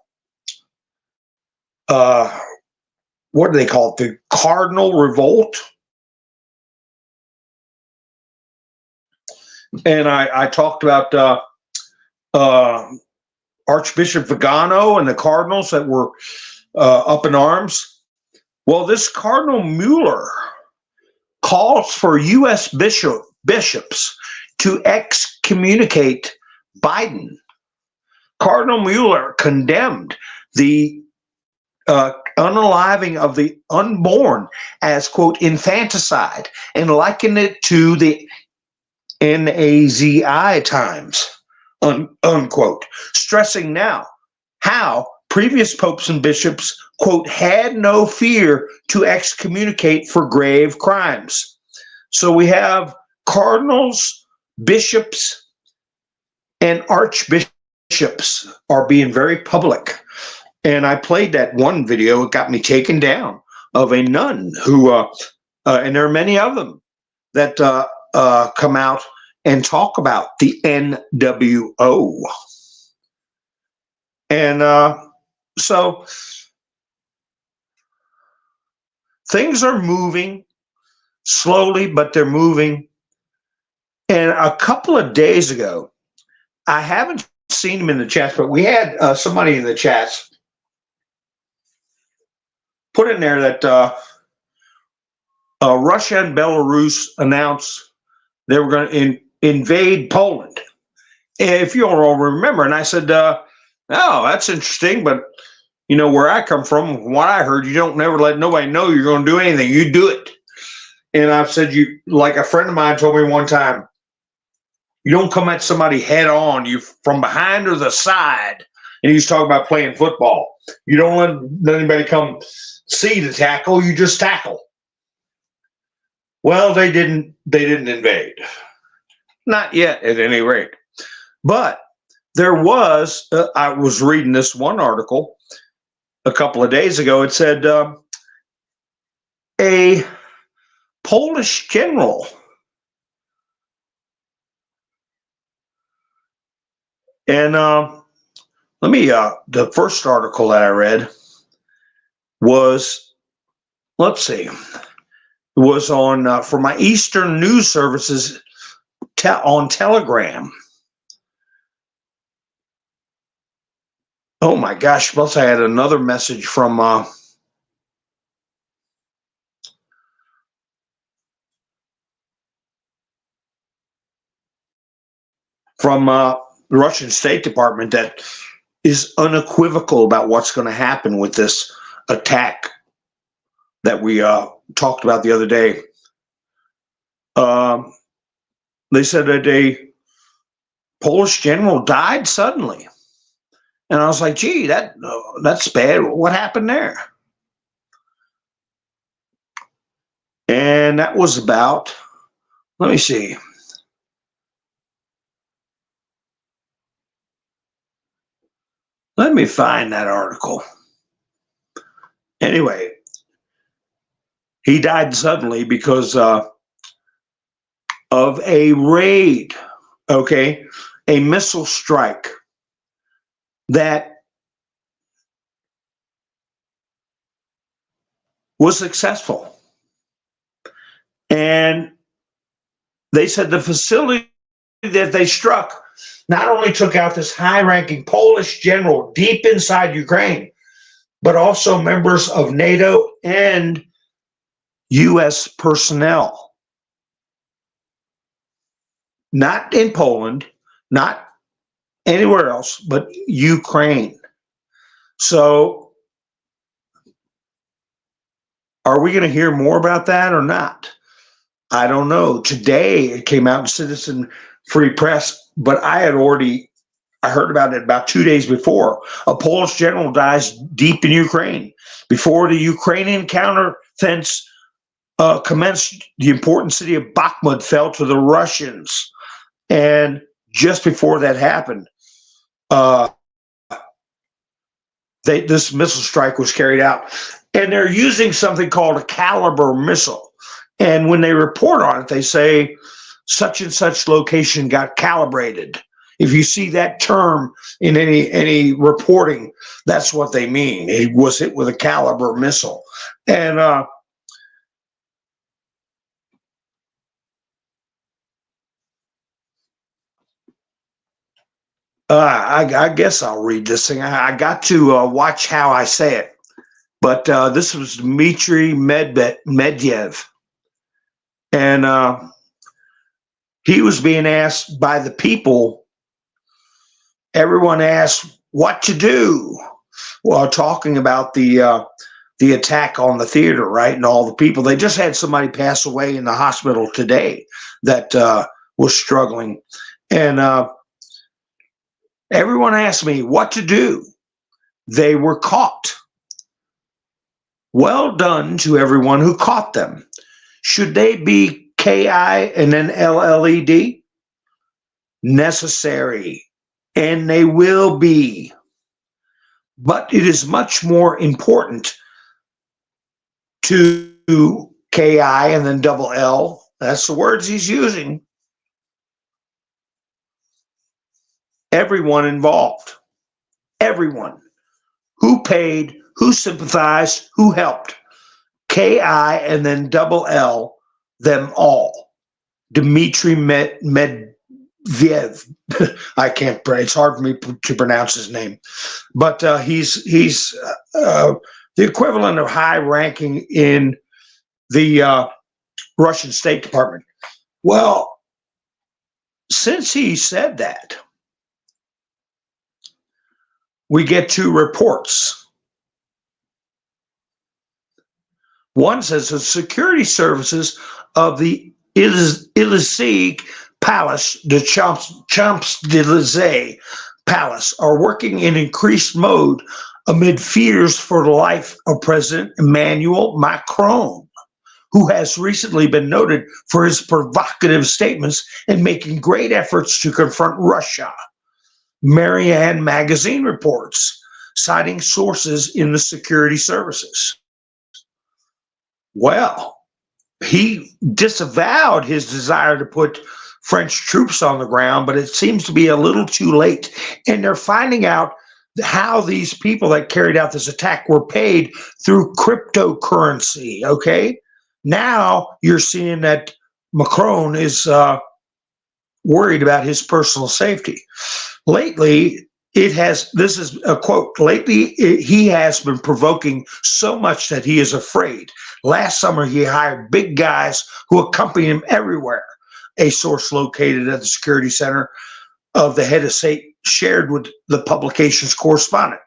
what do they call it? The Cardinal Revolt. And I talked about Archbishop Vigano and the cardinals that were up in arms. Well, this Cardinal Mueller calls for U.S. bishops to excommunicate Biden. Cardinal Mueller condemned the unaliving of the unborn as, quote, infanticide, and likened it to the Nazi times, unquote, stressing now how previous popes and bishops, quote, had no fear to excommunicate for grave crimes. So we have cardinals, bishops, and archbishops are being very public. And I played that one video, it got me taken down, of a nun who, and there are many of them that come out and talk about the NWO. And so things are moving slowly, but they're moving. And a couple of days ago, I haven't seen him in the chats, but we had somebody in the chats put in there that Russia and Belarus announced they were going to invade Poland. If you all remember, and I said, oh, that's interesting, but you know, where I come from what I heard, you don't never let nobody know you're going to do anything. You do it. And I've said, you, like a friend of mine told me one time, you don't come at somebody head on, you from behind or the side. And he's talking about playing football. You don't let anybody come see the tackle, you just tackle. Well, they didn't invade. Not yet, at any rate. But there was, I was reading this one article a couple of days ago. It said a Polish general and let me, the first article that I read was, let's see, it was on, for my Eastern news services on Telegram. Oh my gosh, plus I had another message from the Russian State Department that is unequivocal about what's going to happen with this attack that we talked about the other day. They said that a Polish general died suddenly. And I was like, gee, that's bad. What happened there? And that was about, let me see. Let me find that article. Anyway, he died suddenly because of a raid, okay, a missile strike that was successful. And they said the facility that they struck not only took out this high-ranking Polish general deep inside Ukraine, but also members of NATO and U.S. personnel. Not in Poland, not anywhere else, but Ukraine. So are we going to hear more about that or not? I don't know. Today it came out in Citizen Free Press, but I heard about it about 2 days before. A Polish general dies deep in Ukraine. Before the Ukrainian counteroffensive commenced, the important city of Bakhmut fell to the Russians. And just before that happened, this missile strike was carried out. And they're using something called a caliber missile. And when they report on it, they say such and such location got calibrated. If you see that term in any reporting, that's what they mean. It was hit with a caliber missile. And I guess I'll read this thing. I got to watch how I say it. But this was Dmitry Medvedev. And he was being asked by the people, everyone asked what to do while talking about the attack on the theater, right? And all the people. They just had somebody pass away in the hospital today that was struggling. And everyone asked me what to do. They were caught. Well done to everyone who caught them. Should they be KI and then LLED? Necessary, and they will be. But it is much more important to KI and then double L. That's the words he's using. Everyone involved. Everyone. Who paid, who sympathized, who helped. KI and then double L, them all. Dmitry Medvedev. I can't. It's hard for me to pronounce his name, but he's the equivalent of high ranking in the Russian State Department. Well, since he said that, we get two reports. One says the security services of the Élysée Palace, the Champs-Élysées Palace, are working in increased mode amid fears for the life of President Emmanuel Macron, who has recently been noted for his provocative statements and making great efforts to confront Russia. Marianne magazine reports, citing sources in the security services. Well, he disavowed his desire to put French troops on the ground, but it seems to be a little too late. And they're finding out how these people that carried out this attack were paid through cryptocurrency, okay? Now you're seeing that Macron is worried about his personal safety. Lately, this is a quote, lately he has been provoking so much that he is afraid. Last summer, he hired big guys who accompany him everywhere. A source located at the security center of the head of state shared with the publication's correspondent.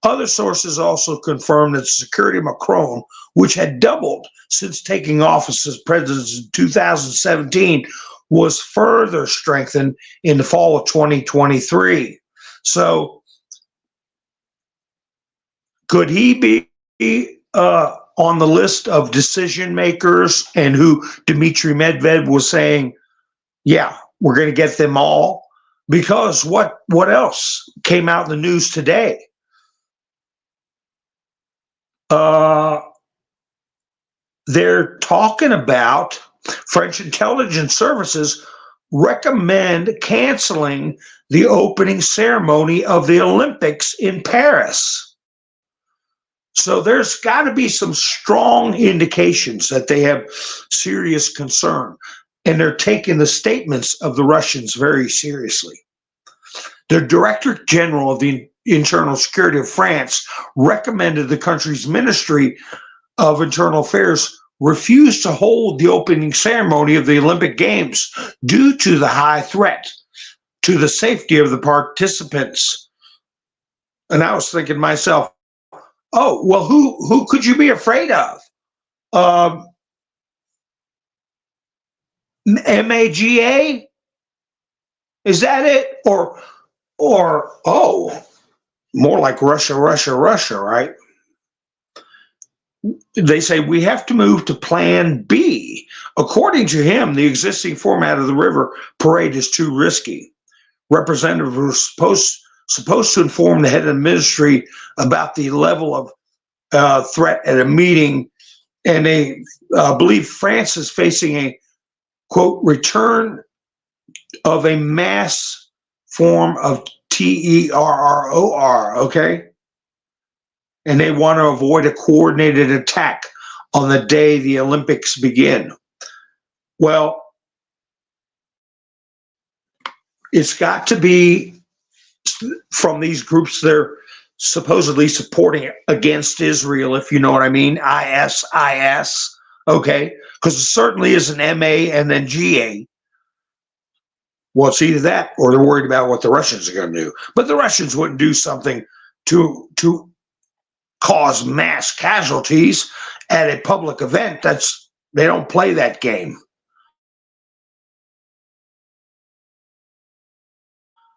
Other sources also confirmed that the security of Macron, which had doubled since taking office as president in 2017, was further strengthened in the fall of 2023. So, could he be on the list of decision makers and who Dmitry Medvedev was saying, yeah, we're going to get them all? Because what else came out in the news today? They're talking about French intelligence services recommend canceling the opening ceremony of the Olympics in Paris. So there's got to be some strong indications that they have serious concern, and they're taking the statements of the Russians very seriously. The Director General of the Internal Security of France recommended the country's Ministry of Internal Affairs refuse to hold the opening ceremony of the Olympic Games due to the high threat to the safety of the participants. And I was thinking to myself, oh, well, who could you be afraid of? MAGA? Is that it? Or oh, more like Russia, right? They say we have to move to plan B. According to him, the existing format of the river parade is too risky. Representatives were supposed to inform the head of the ministry about the level of threat at a meeting, and they believe France is facing a, quote, return of a mass form of terror, okay? And they want to avoid a coordinated attack on the day the Olympics begin. Well, it's got to be from these groups they're supposedly supporting against Israel, if you know what I mean. ISIS, okay? Because it certainly is an MA and then GA. Well, it's either that or they're worried about what the Russians are going to do. But the Russians wouldn't do something to cause mass casualties at a public event. They don't play that game.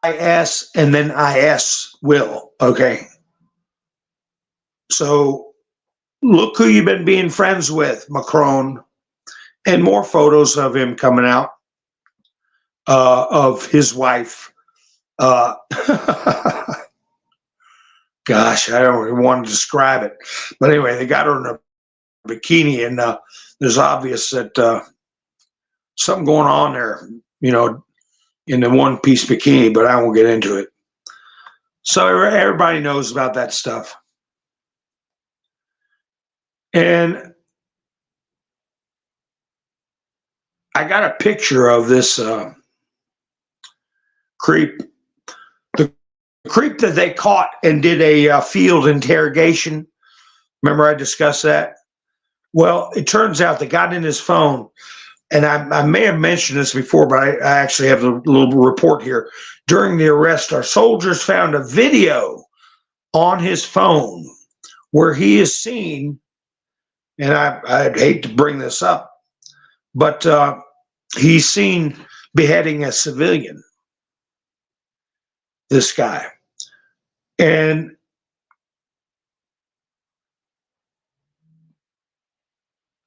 IS and then IS will, okay? So look who you've been being friends with, Macron, and more photos of him coming out, of his wife. Gosh, I don't even want to describe it. But anyway, they got her in a bikini, and there's obvious that something going on there, in the one-piece bikini, but I won't get into it. So everybody knows about that stuff. And I got a picture of this creep. The creep that they caught and did a field interrogation. Remember I discussed that? Well, it turns out they got in his phone, and I may have mentioned this before, but I actually have a little report here. During the arrest, our soldiers found a video on his phone where he is seen, and I'd hate to bring this up, but he's seen beheading a civilian, this guy. And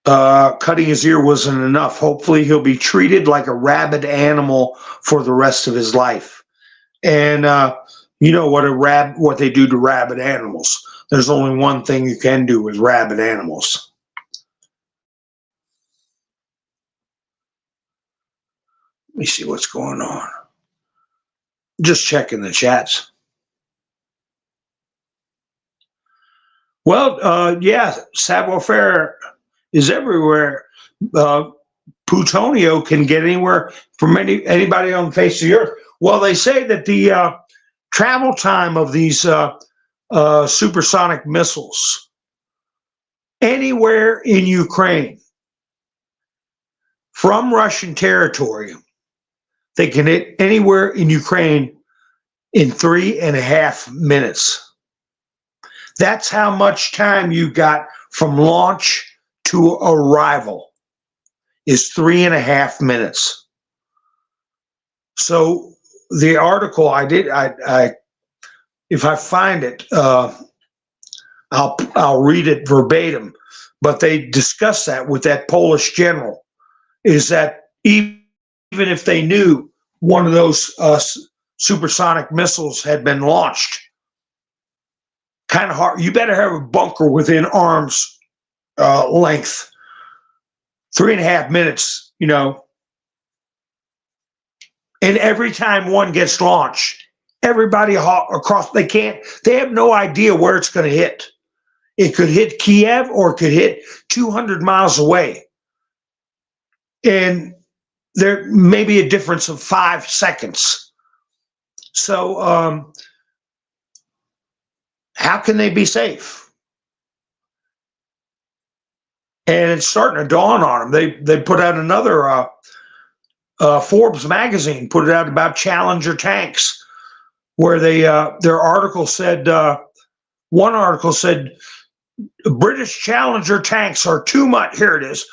cutting his ear wasn't enough. Hopefully he'll be treated like a rabid animal for the rest of his life. And you know what they do to rabid animals. There's only one thing you can do with rabid animals. Let me see what's going on. Just checking the chats. Well, yeah, savoir-faire is everywhere. Plutonio can get anywhere from anybody on the face of the earth. Well, they say that the travel time of these supersonic missiles anywhere in Ukraine from Russian territory, they can hit anywhere in Ukraine in 3.5 minutes. That's how much time you got from launch to arrival, is 3.5 minutes. So the article if I find it, I'll read it verbatim. But they discuss that with that Polish general, is that even if they knew one of those supersonic missiles had been launched, kind of hard. You better have a bunker within arm's length. 3.5 minutes, and every time one gets launched, everybody across, they have no idea where it's going to hit. It could hit Kiev or it could hit 200 miles away. And there may be a difference of 5 seconds. So how can they be safe? And it's starting to dawn on them. They put out another, Forbes magazine put it out about Challenger tanks, where their article said, one article said, British Challenger tanks are too much. Here it is.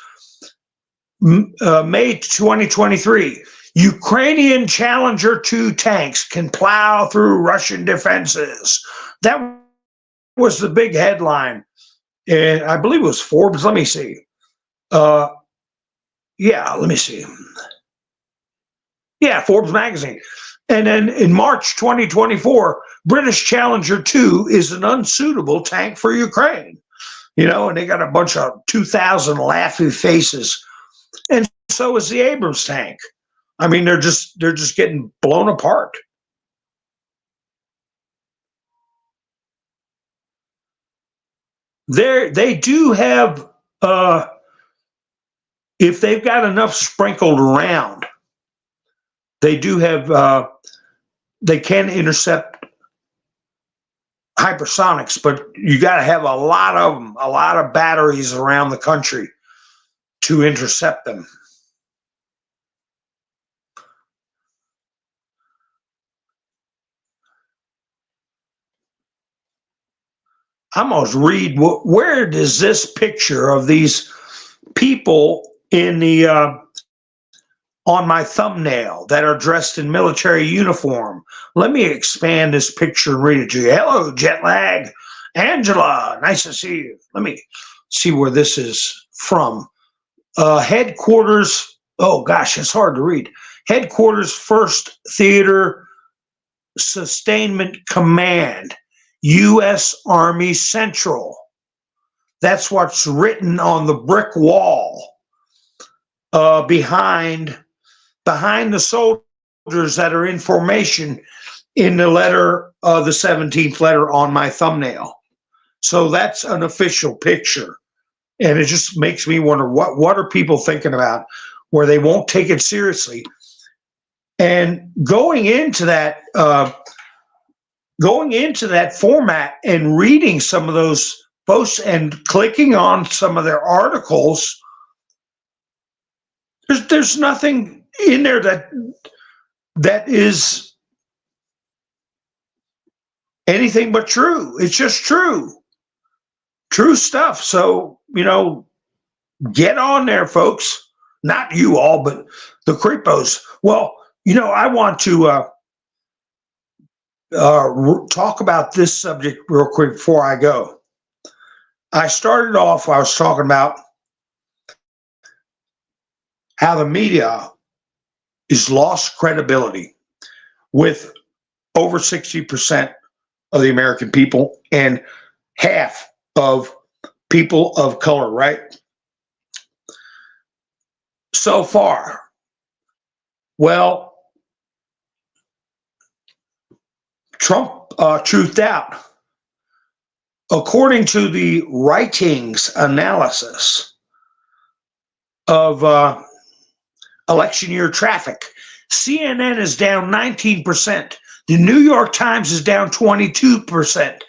May 2023. Ukrainian Challenger 2 tanks can plow through Russian defenses. That was the big headline. And I believe it was Forbes. Let me see. Yeah, let me see. Yeah, Forbes magazine. And then in March 2024, British Challenger 2 is an unsuitable tank for Ukraine. And they got a bunch of 2,000 laughy faces. And so is the Abrams tank. I mean, they're just getting blown apart. They do have, if they've got enough sprinkled around, they do have they can intercept hypersonics, but you got to have a lot of them, a lot of batteries around the country to intercept them. I'm going to read, where does this picture of these people in the on my thumbnail that are dressed in military uniform? Let me expand this picture and read it to you. Hello, jet lag. Angela, nice to see you. Let me see where this is from. Headquarters, oh gosh, it's hard to read. Headquarters 1st Theater Sustainment Command, U.S. Army Central. That's what's written on the brick wall behind the soldiers that are in formation in the letter, the 17th letter on my thumbnail. So that's an official picture. And it just makes me wonder, what are people thinking about where they won't take it seriously? And going into that format and reading some of those posts and clicking on some of their articles, there's nothing in there that is anything but true. It's just true stuff. So, get on there, folks. Not you all, but the creepos. Well, I want to talk about this subject real quick before I go. I started off, I was talking about how the media is lost credibility with over 60% of the American people and half of people of color, right? So far. Well, Trump truthed out. According to the Writings analysis of election year traffic, CNN is down 19%. The New York Times is down 22%.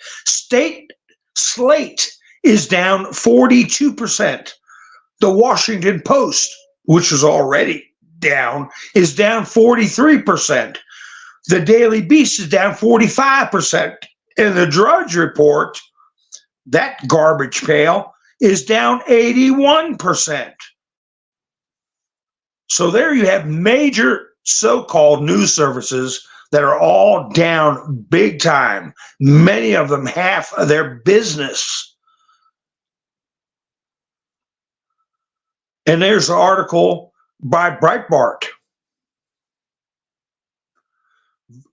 Slate is down 42%. The Washington Post, which was already down, is down 43%. The Daily Beast is down 45%. And the Drudge Report, that garbage pail, is down 81%. So there you have major so-called news services that are all down big time. Many of them, half of their business. And there's an article by Breitbart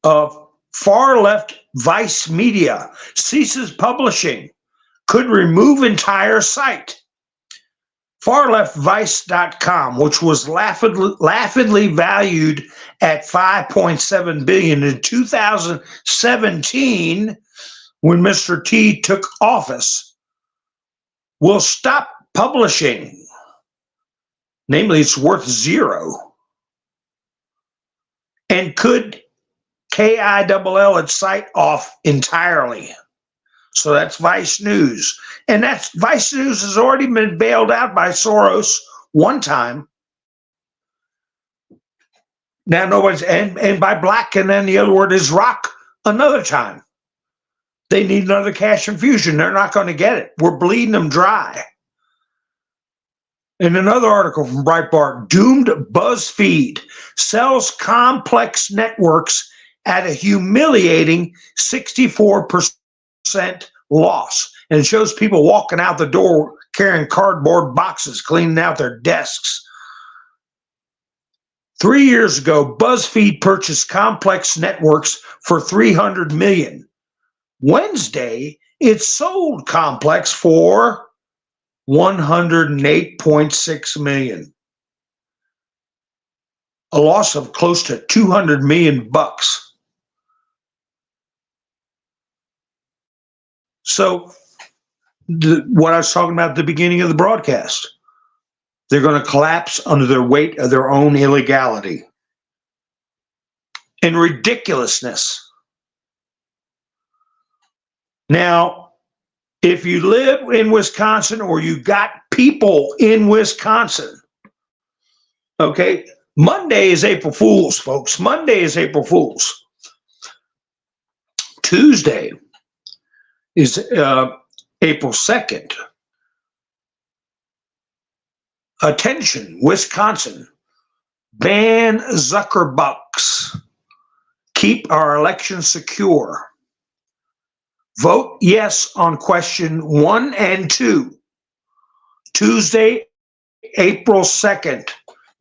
of far-left Vice Media ceases publishing, could remove entire site. Farleftvice.com, which was laughingly valued at $5.7 billion in 2017 when Mr. T took office, will stop publishing. Namely, it's worth zero. And could KILL its site off entirely. So that's Vice News. And that's Vice News has already been bailed out by Soros one time. Now nobody's, and by Black, and then the other word is Rock another time. They need another cash infusion. They're not going to get it. We're bleeding them dry. In another article from Breitbart, doomed BuzzFeed sells complex networks at a humiliating 64% loss. And it shows people walking out the door carrying cardboard boxes, cleaning out their desks. 3 years ago, BuzzFeed purchased complex networks for $300 million. Wednesday, it sold Complex for $108.6 million. A loss of close to $200 million bucks. So, what I was talking about at the beginning of the broadcast, they're going to collapse under their weight of their own illegality. and ridiculousness. Now, if you live in Wisconsin or you got people in Wisconsin, okay, Monday is April Fool's, folks. Monday is April Fool's. Tuesday is April 2nd. Attention, Wisconsin. Ban Zuckerbucks. Keep our election secure. Vote yes on question 1 and 2. Tuesday, April 2nd.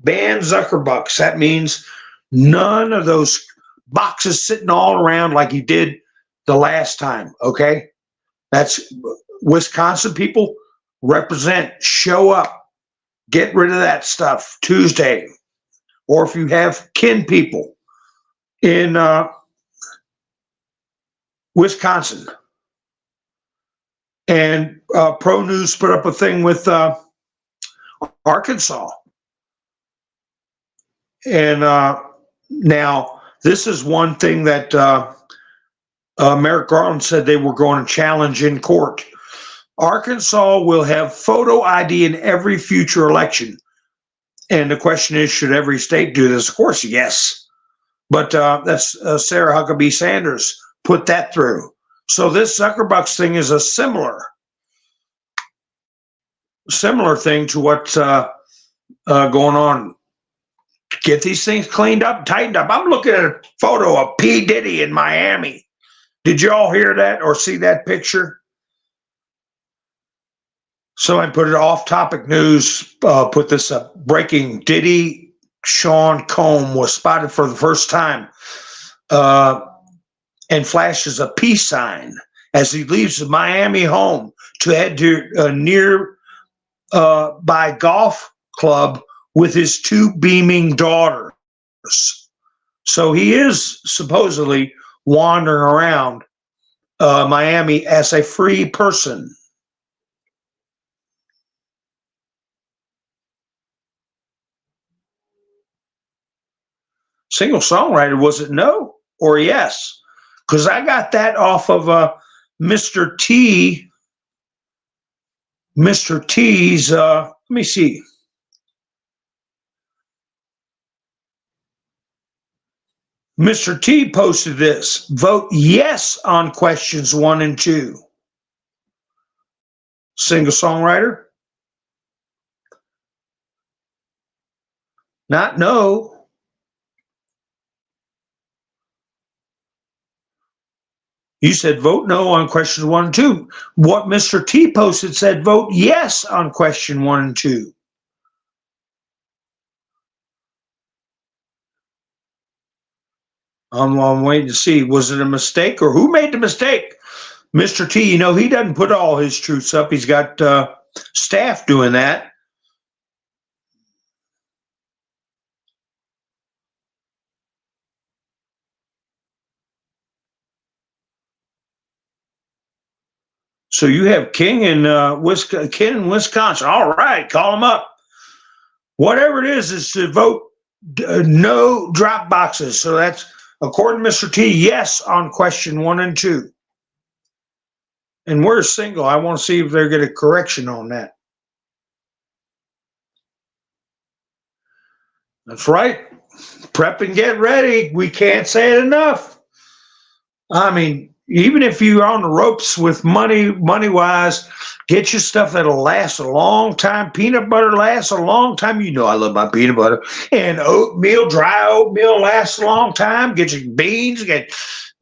Ban Zuckerbucks. That means none of those boxes sitting all around like you did the last time, okay? That's Wisconsin people. Represent. Show up. Get rid of that stuff Tuesday. Or if you have kin people in Wisconsin. And Pro News put up a thing with Arkansas. And now this is one thing that Merrick Garland said they were going to challenge in court. Arkansas will have photo ID in every future election. And the question is, should every state do this? Of course, yes. But that's Sarah Huckabee Sanders put that through. So this Zuckerbucks thing is a similar thing to what's going on. Get these things cleaned up, tightened up. I'm looking at a photo of P. Diddy in Miami. Did you all hear that or see that picture? Somebody put it off topic news, put this up. Breaking: Diddy Sean Combs was spotted for the first time and flashes a peace sign as he leaves the Miami home to head to a nearby golf club with his 2 beaming daughters. So he is supposedly wandering around Miami as a free person. Single songwriter, was it no or yes? Because I got that off of Mr. T. Mr. T's, let me see. Mr. T posted this. Vote yes on questions 1 and 2. Single songwriter? Not no. You said vote no on questions 1 and 2. What Mr. T posted said vote yes on question 1 and 2. I'm waiting to see. Was it a mistake or who made the mistake? Mr. T, you know, he doesn't put all his truths up. He's got staff doing that. So you have King in Wisconsin. All right, call him up. Whatever it is to vote no drop boxes. So that's, according to Mr. T, yes on question 1 and 2. And we're single. I want to see if they get a correction on that. That's right. Prep and get ready. We can't say it enough. I mean, even if you're on the ropes with money-wise, get your stuff that'll last a long time. Peanut butter lasts a long time. You know I love my peanut butter. And oatmeal, dry oatmeal lasts a long time. Get your beans, get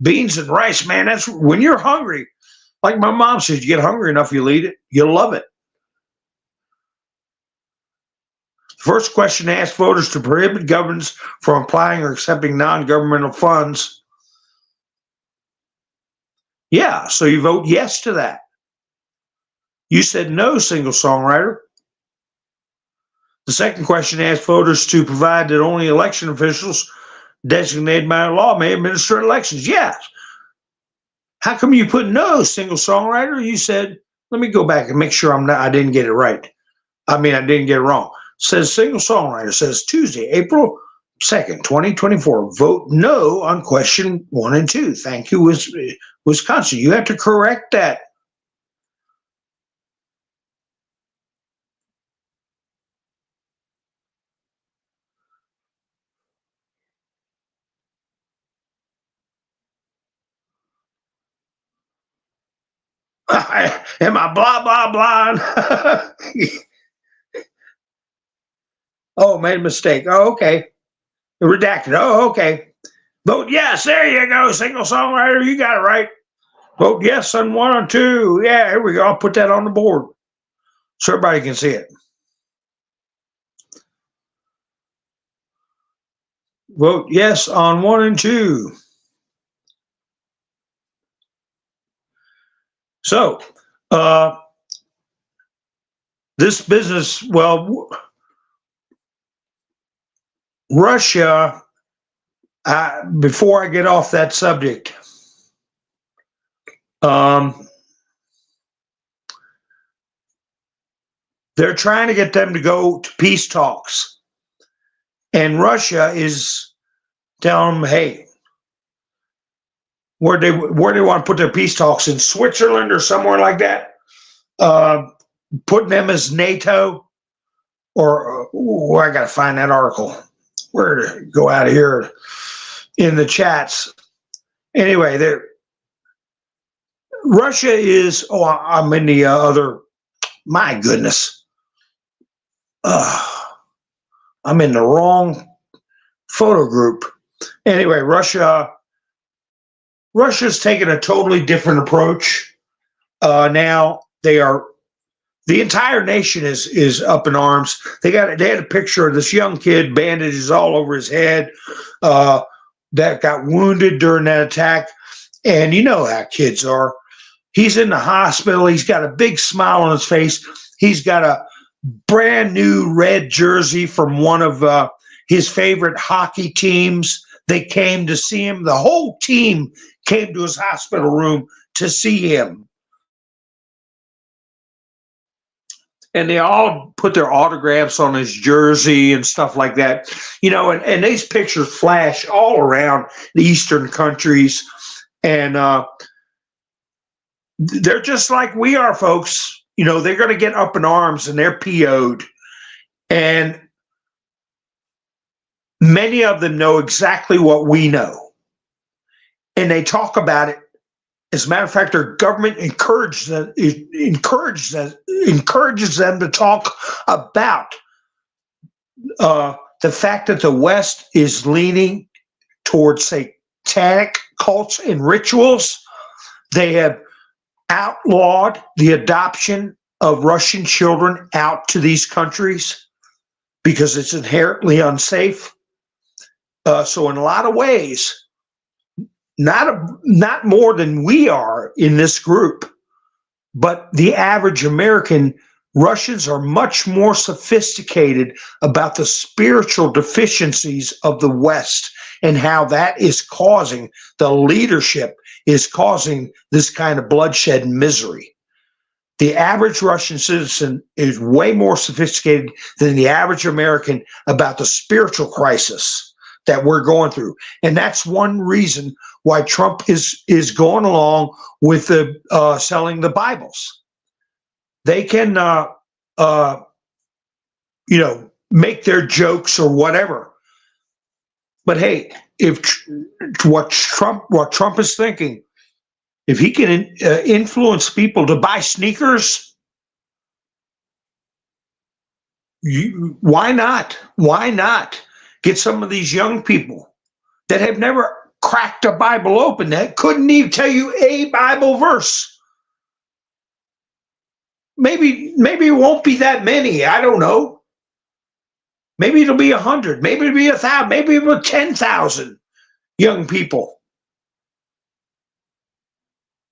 beans and rice. Man, that's when you're hungry. Like my mom says, you get hungry enough, you'll eat it. You'll love it. First question asks voters to prohibit governments from applying or accepting non-governmental funds. Yeah, so you vote yes to that. You said no, single songwriter. The second question asks voters to provide that only election officials designated by law may administer elections. Yes. How come you put no, single songwriter? You said, let me go back and make sure I didn't get it right. I didn't get it wrong. It says single songwriter, says Tuesday, April 2nd, 2024. Vote no on question 1 and 2. Thank you, Wisconsin. You have to correct that. Am I blah, blah, blah? Oh, made a mistake. Oh, okay. Redacted. Oh, okay. Vote yes. There you go. Single songwriter. You got it right. Vote yes on 1 and 2. Yeah, here we go. I'll put that on the board so everybody can see it. Vote yes on 1 and 2. So, this business, well, Russia, before I get off that subject, they're trying to get them to go to peace talks. And Russia is telling them, hey, where they want to put their peace talks, in Switzerland or somewhere like that, putting them as NATO, or I got to find that article. Where to go out of here in the chats. Anyway, Russia is, I'm in the other, my goodness. I'm in the wrong photo group. Anyway, Russia's taken a totally different approach. Now the entire nation is up in arms. They had a picture of this young kid, bandages all over his head, that got wounded during that attack. And you know how kids are. He's in the hospital. He's got a big smile on his face. He's got a brand new red jersey from one of his favorite hockey teams. They came to see him. The whole team came to his hospital room to see him. And they all put their autographs on his jersey and stuff like that. You know, and these pictures flash all around the Eastern countries. And they're just like we are, folks. You know, they're going to get up in arms and they're PO'd. And many of them know exactly what we know. And they talk about it. As a matter of fact, their government encourages them to talk about the fact that the West is leaning towards satanic cults and rituals. They have outlawed the adoption of Russian children out to these countries because it's inherently unsafe. So in a lot of ways, not more than we are in this group, but the average American, Russians are much more sophisticated about the spiritual deficiencies of the West and how that is causing, the leadership is causing this kind of bloodshed and misery. The average Russian citizen is way more sophisticated than the average American about the spiritual crisis that we're going through. And that's one reason why Trump is going along with the selling the Bibles. They can make their jokes or whatever. But hey, if what Trump is thinking, if he can influence people to buy sneakers, why not? Why not get some of these young people that have never cracked a Bible open, that couldn't even tell you a Bible verse? Maybe it won't be that many. I don't know. Maybe it'll be 100. Maybe it'll be 1,000. Maybe it'll be 10,000 young people.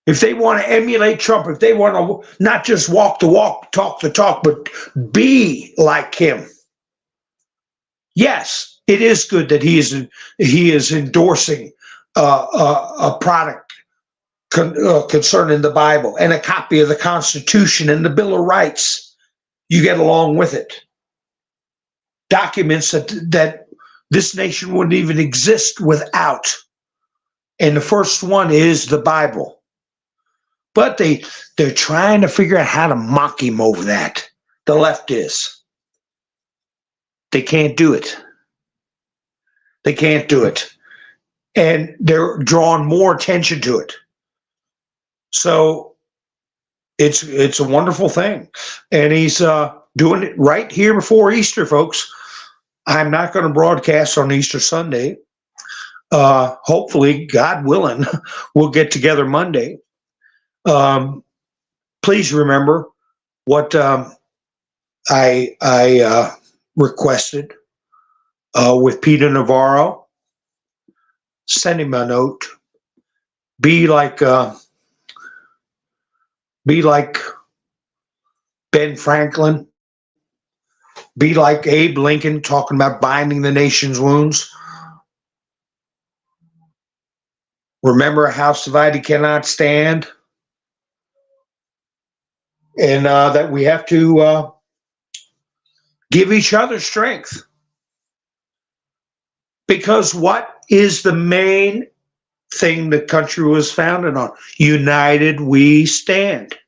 If they want to emulate Trump, if they want to not just walk the walk, talk the talk, but be like him. Yes, it is good that he is endorsing a product concerning the Bible and a copy of the Constitution and the Bill of Rights. You get along with it. Documents that this nation wouldn't even exist without. And the first one is the Bible. But they're trying to figure out how to mock him over that. The left is. They can't do it. They can't do it. And they're drawing more attention to it. So it's a wonderful thing. And he's doing it right here before Easter, folks. I'm not going to broadcast on Easter Sunday. Hopefully, God willing, we'll get together Monday. Please remember what I requested with Peter Navarro. Send him a note. Be like Ben Franklin. Be like Abe Lincoln, talking about binding the nation's wounds. Remember, a house divided cannot stand. And that we have to give each other strength. Because what is the main thing the country was founded on? United we stand.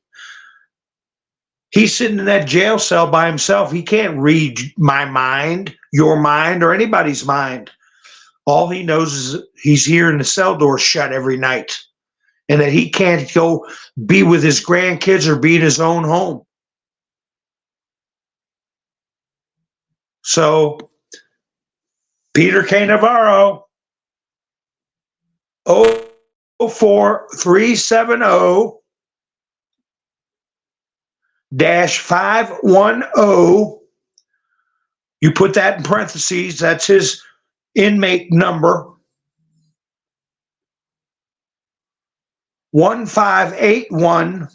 He's sitting in that jail cell by himself. He can't read my mind, your mind, or anybody's mind. All he knows is he's hearing the cell door shut every night, and that he can't go be with his grandkids or be in his own home. So, Peter K. Navarro, 04370-510. You put that in parentheses. That's his inmate number. 1581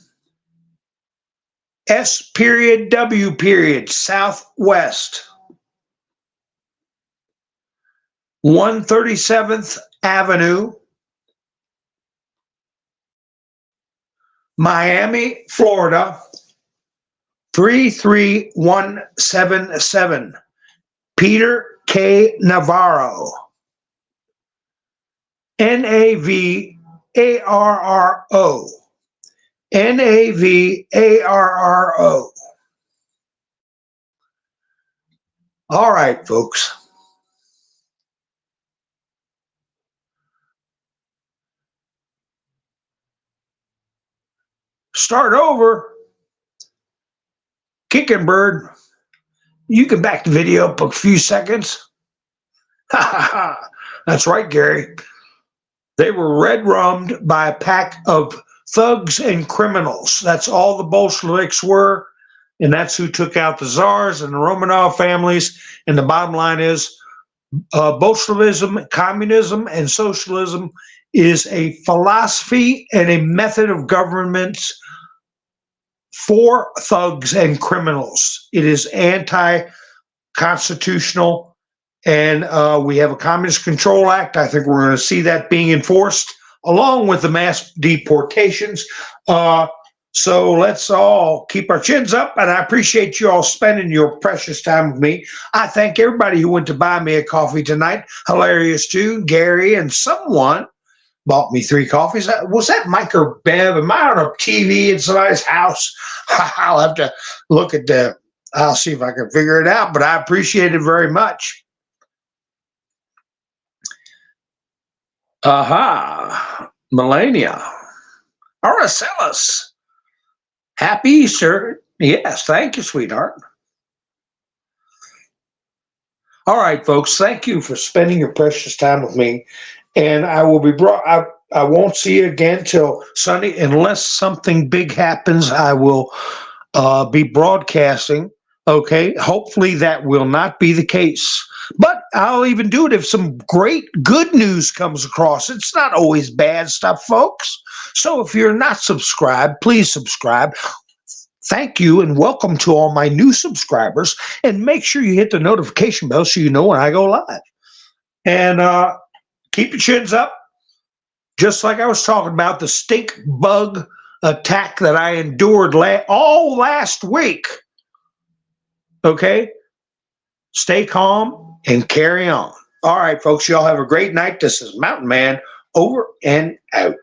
S.W. Southwest 137th Avenue, Miami, Florida 33177. Peter K. Navarro, Navarro, Navarro. All right, folks. Start over. Kicking Bird. You can back the video up a few seconds. That's right, Gary. They were red-rummed by a pack of thugs and criminals. That's all the Bolsheviks were, and that's who took out the Tsars and the Romanov families. And the bottom line is Bolshevism, communism, and socialism is a philosophy and a method of government for thugs and criminals. It is anti-constitutional, and we have a Communist Control Act. I think we're going to see that being enforced along with the mass deportations. So let's all keep our chins up, and I appreciate you all spending your precious time with me. I thank everybody who went to buy me a coffee tonight. Hilarious too. Gary and someone bought me 3 coffees. Was that Mike or Bev? Am I on a TV in somebody's house? I'll have to look at I'll see if I can figure it out, but I appreciate it very much. Melania. Aracellus. Happy Easter. Yes, thank you, sweetheart. All right, folks, thank you for spending your precious time with me. And I will be I won't see you again till Sunday unless something big happens. I will be broadcasting. Okay, hopefully that will not be the case. But I'll even do it if some great good news comes across. It's not always bad stuff, folks. So if you're not subscribed, please subscribe. Thank you and welcome to all my new subscribers. And make sure you hit the notification bell so you know when I go live. And keep your chins up. Just like I was talking about the stink bug attack that I endured all last week. Okay? Stay calm and carry on. All right, folks, y'all have a great night. This is Mountain Man over and out.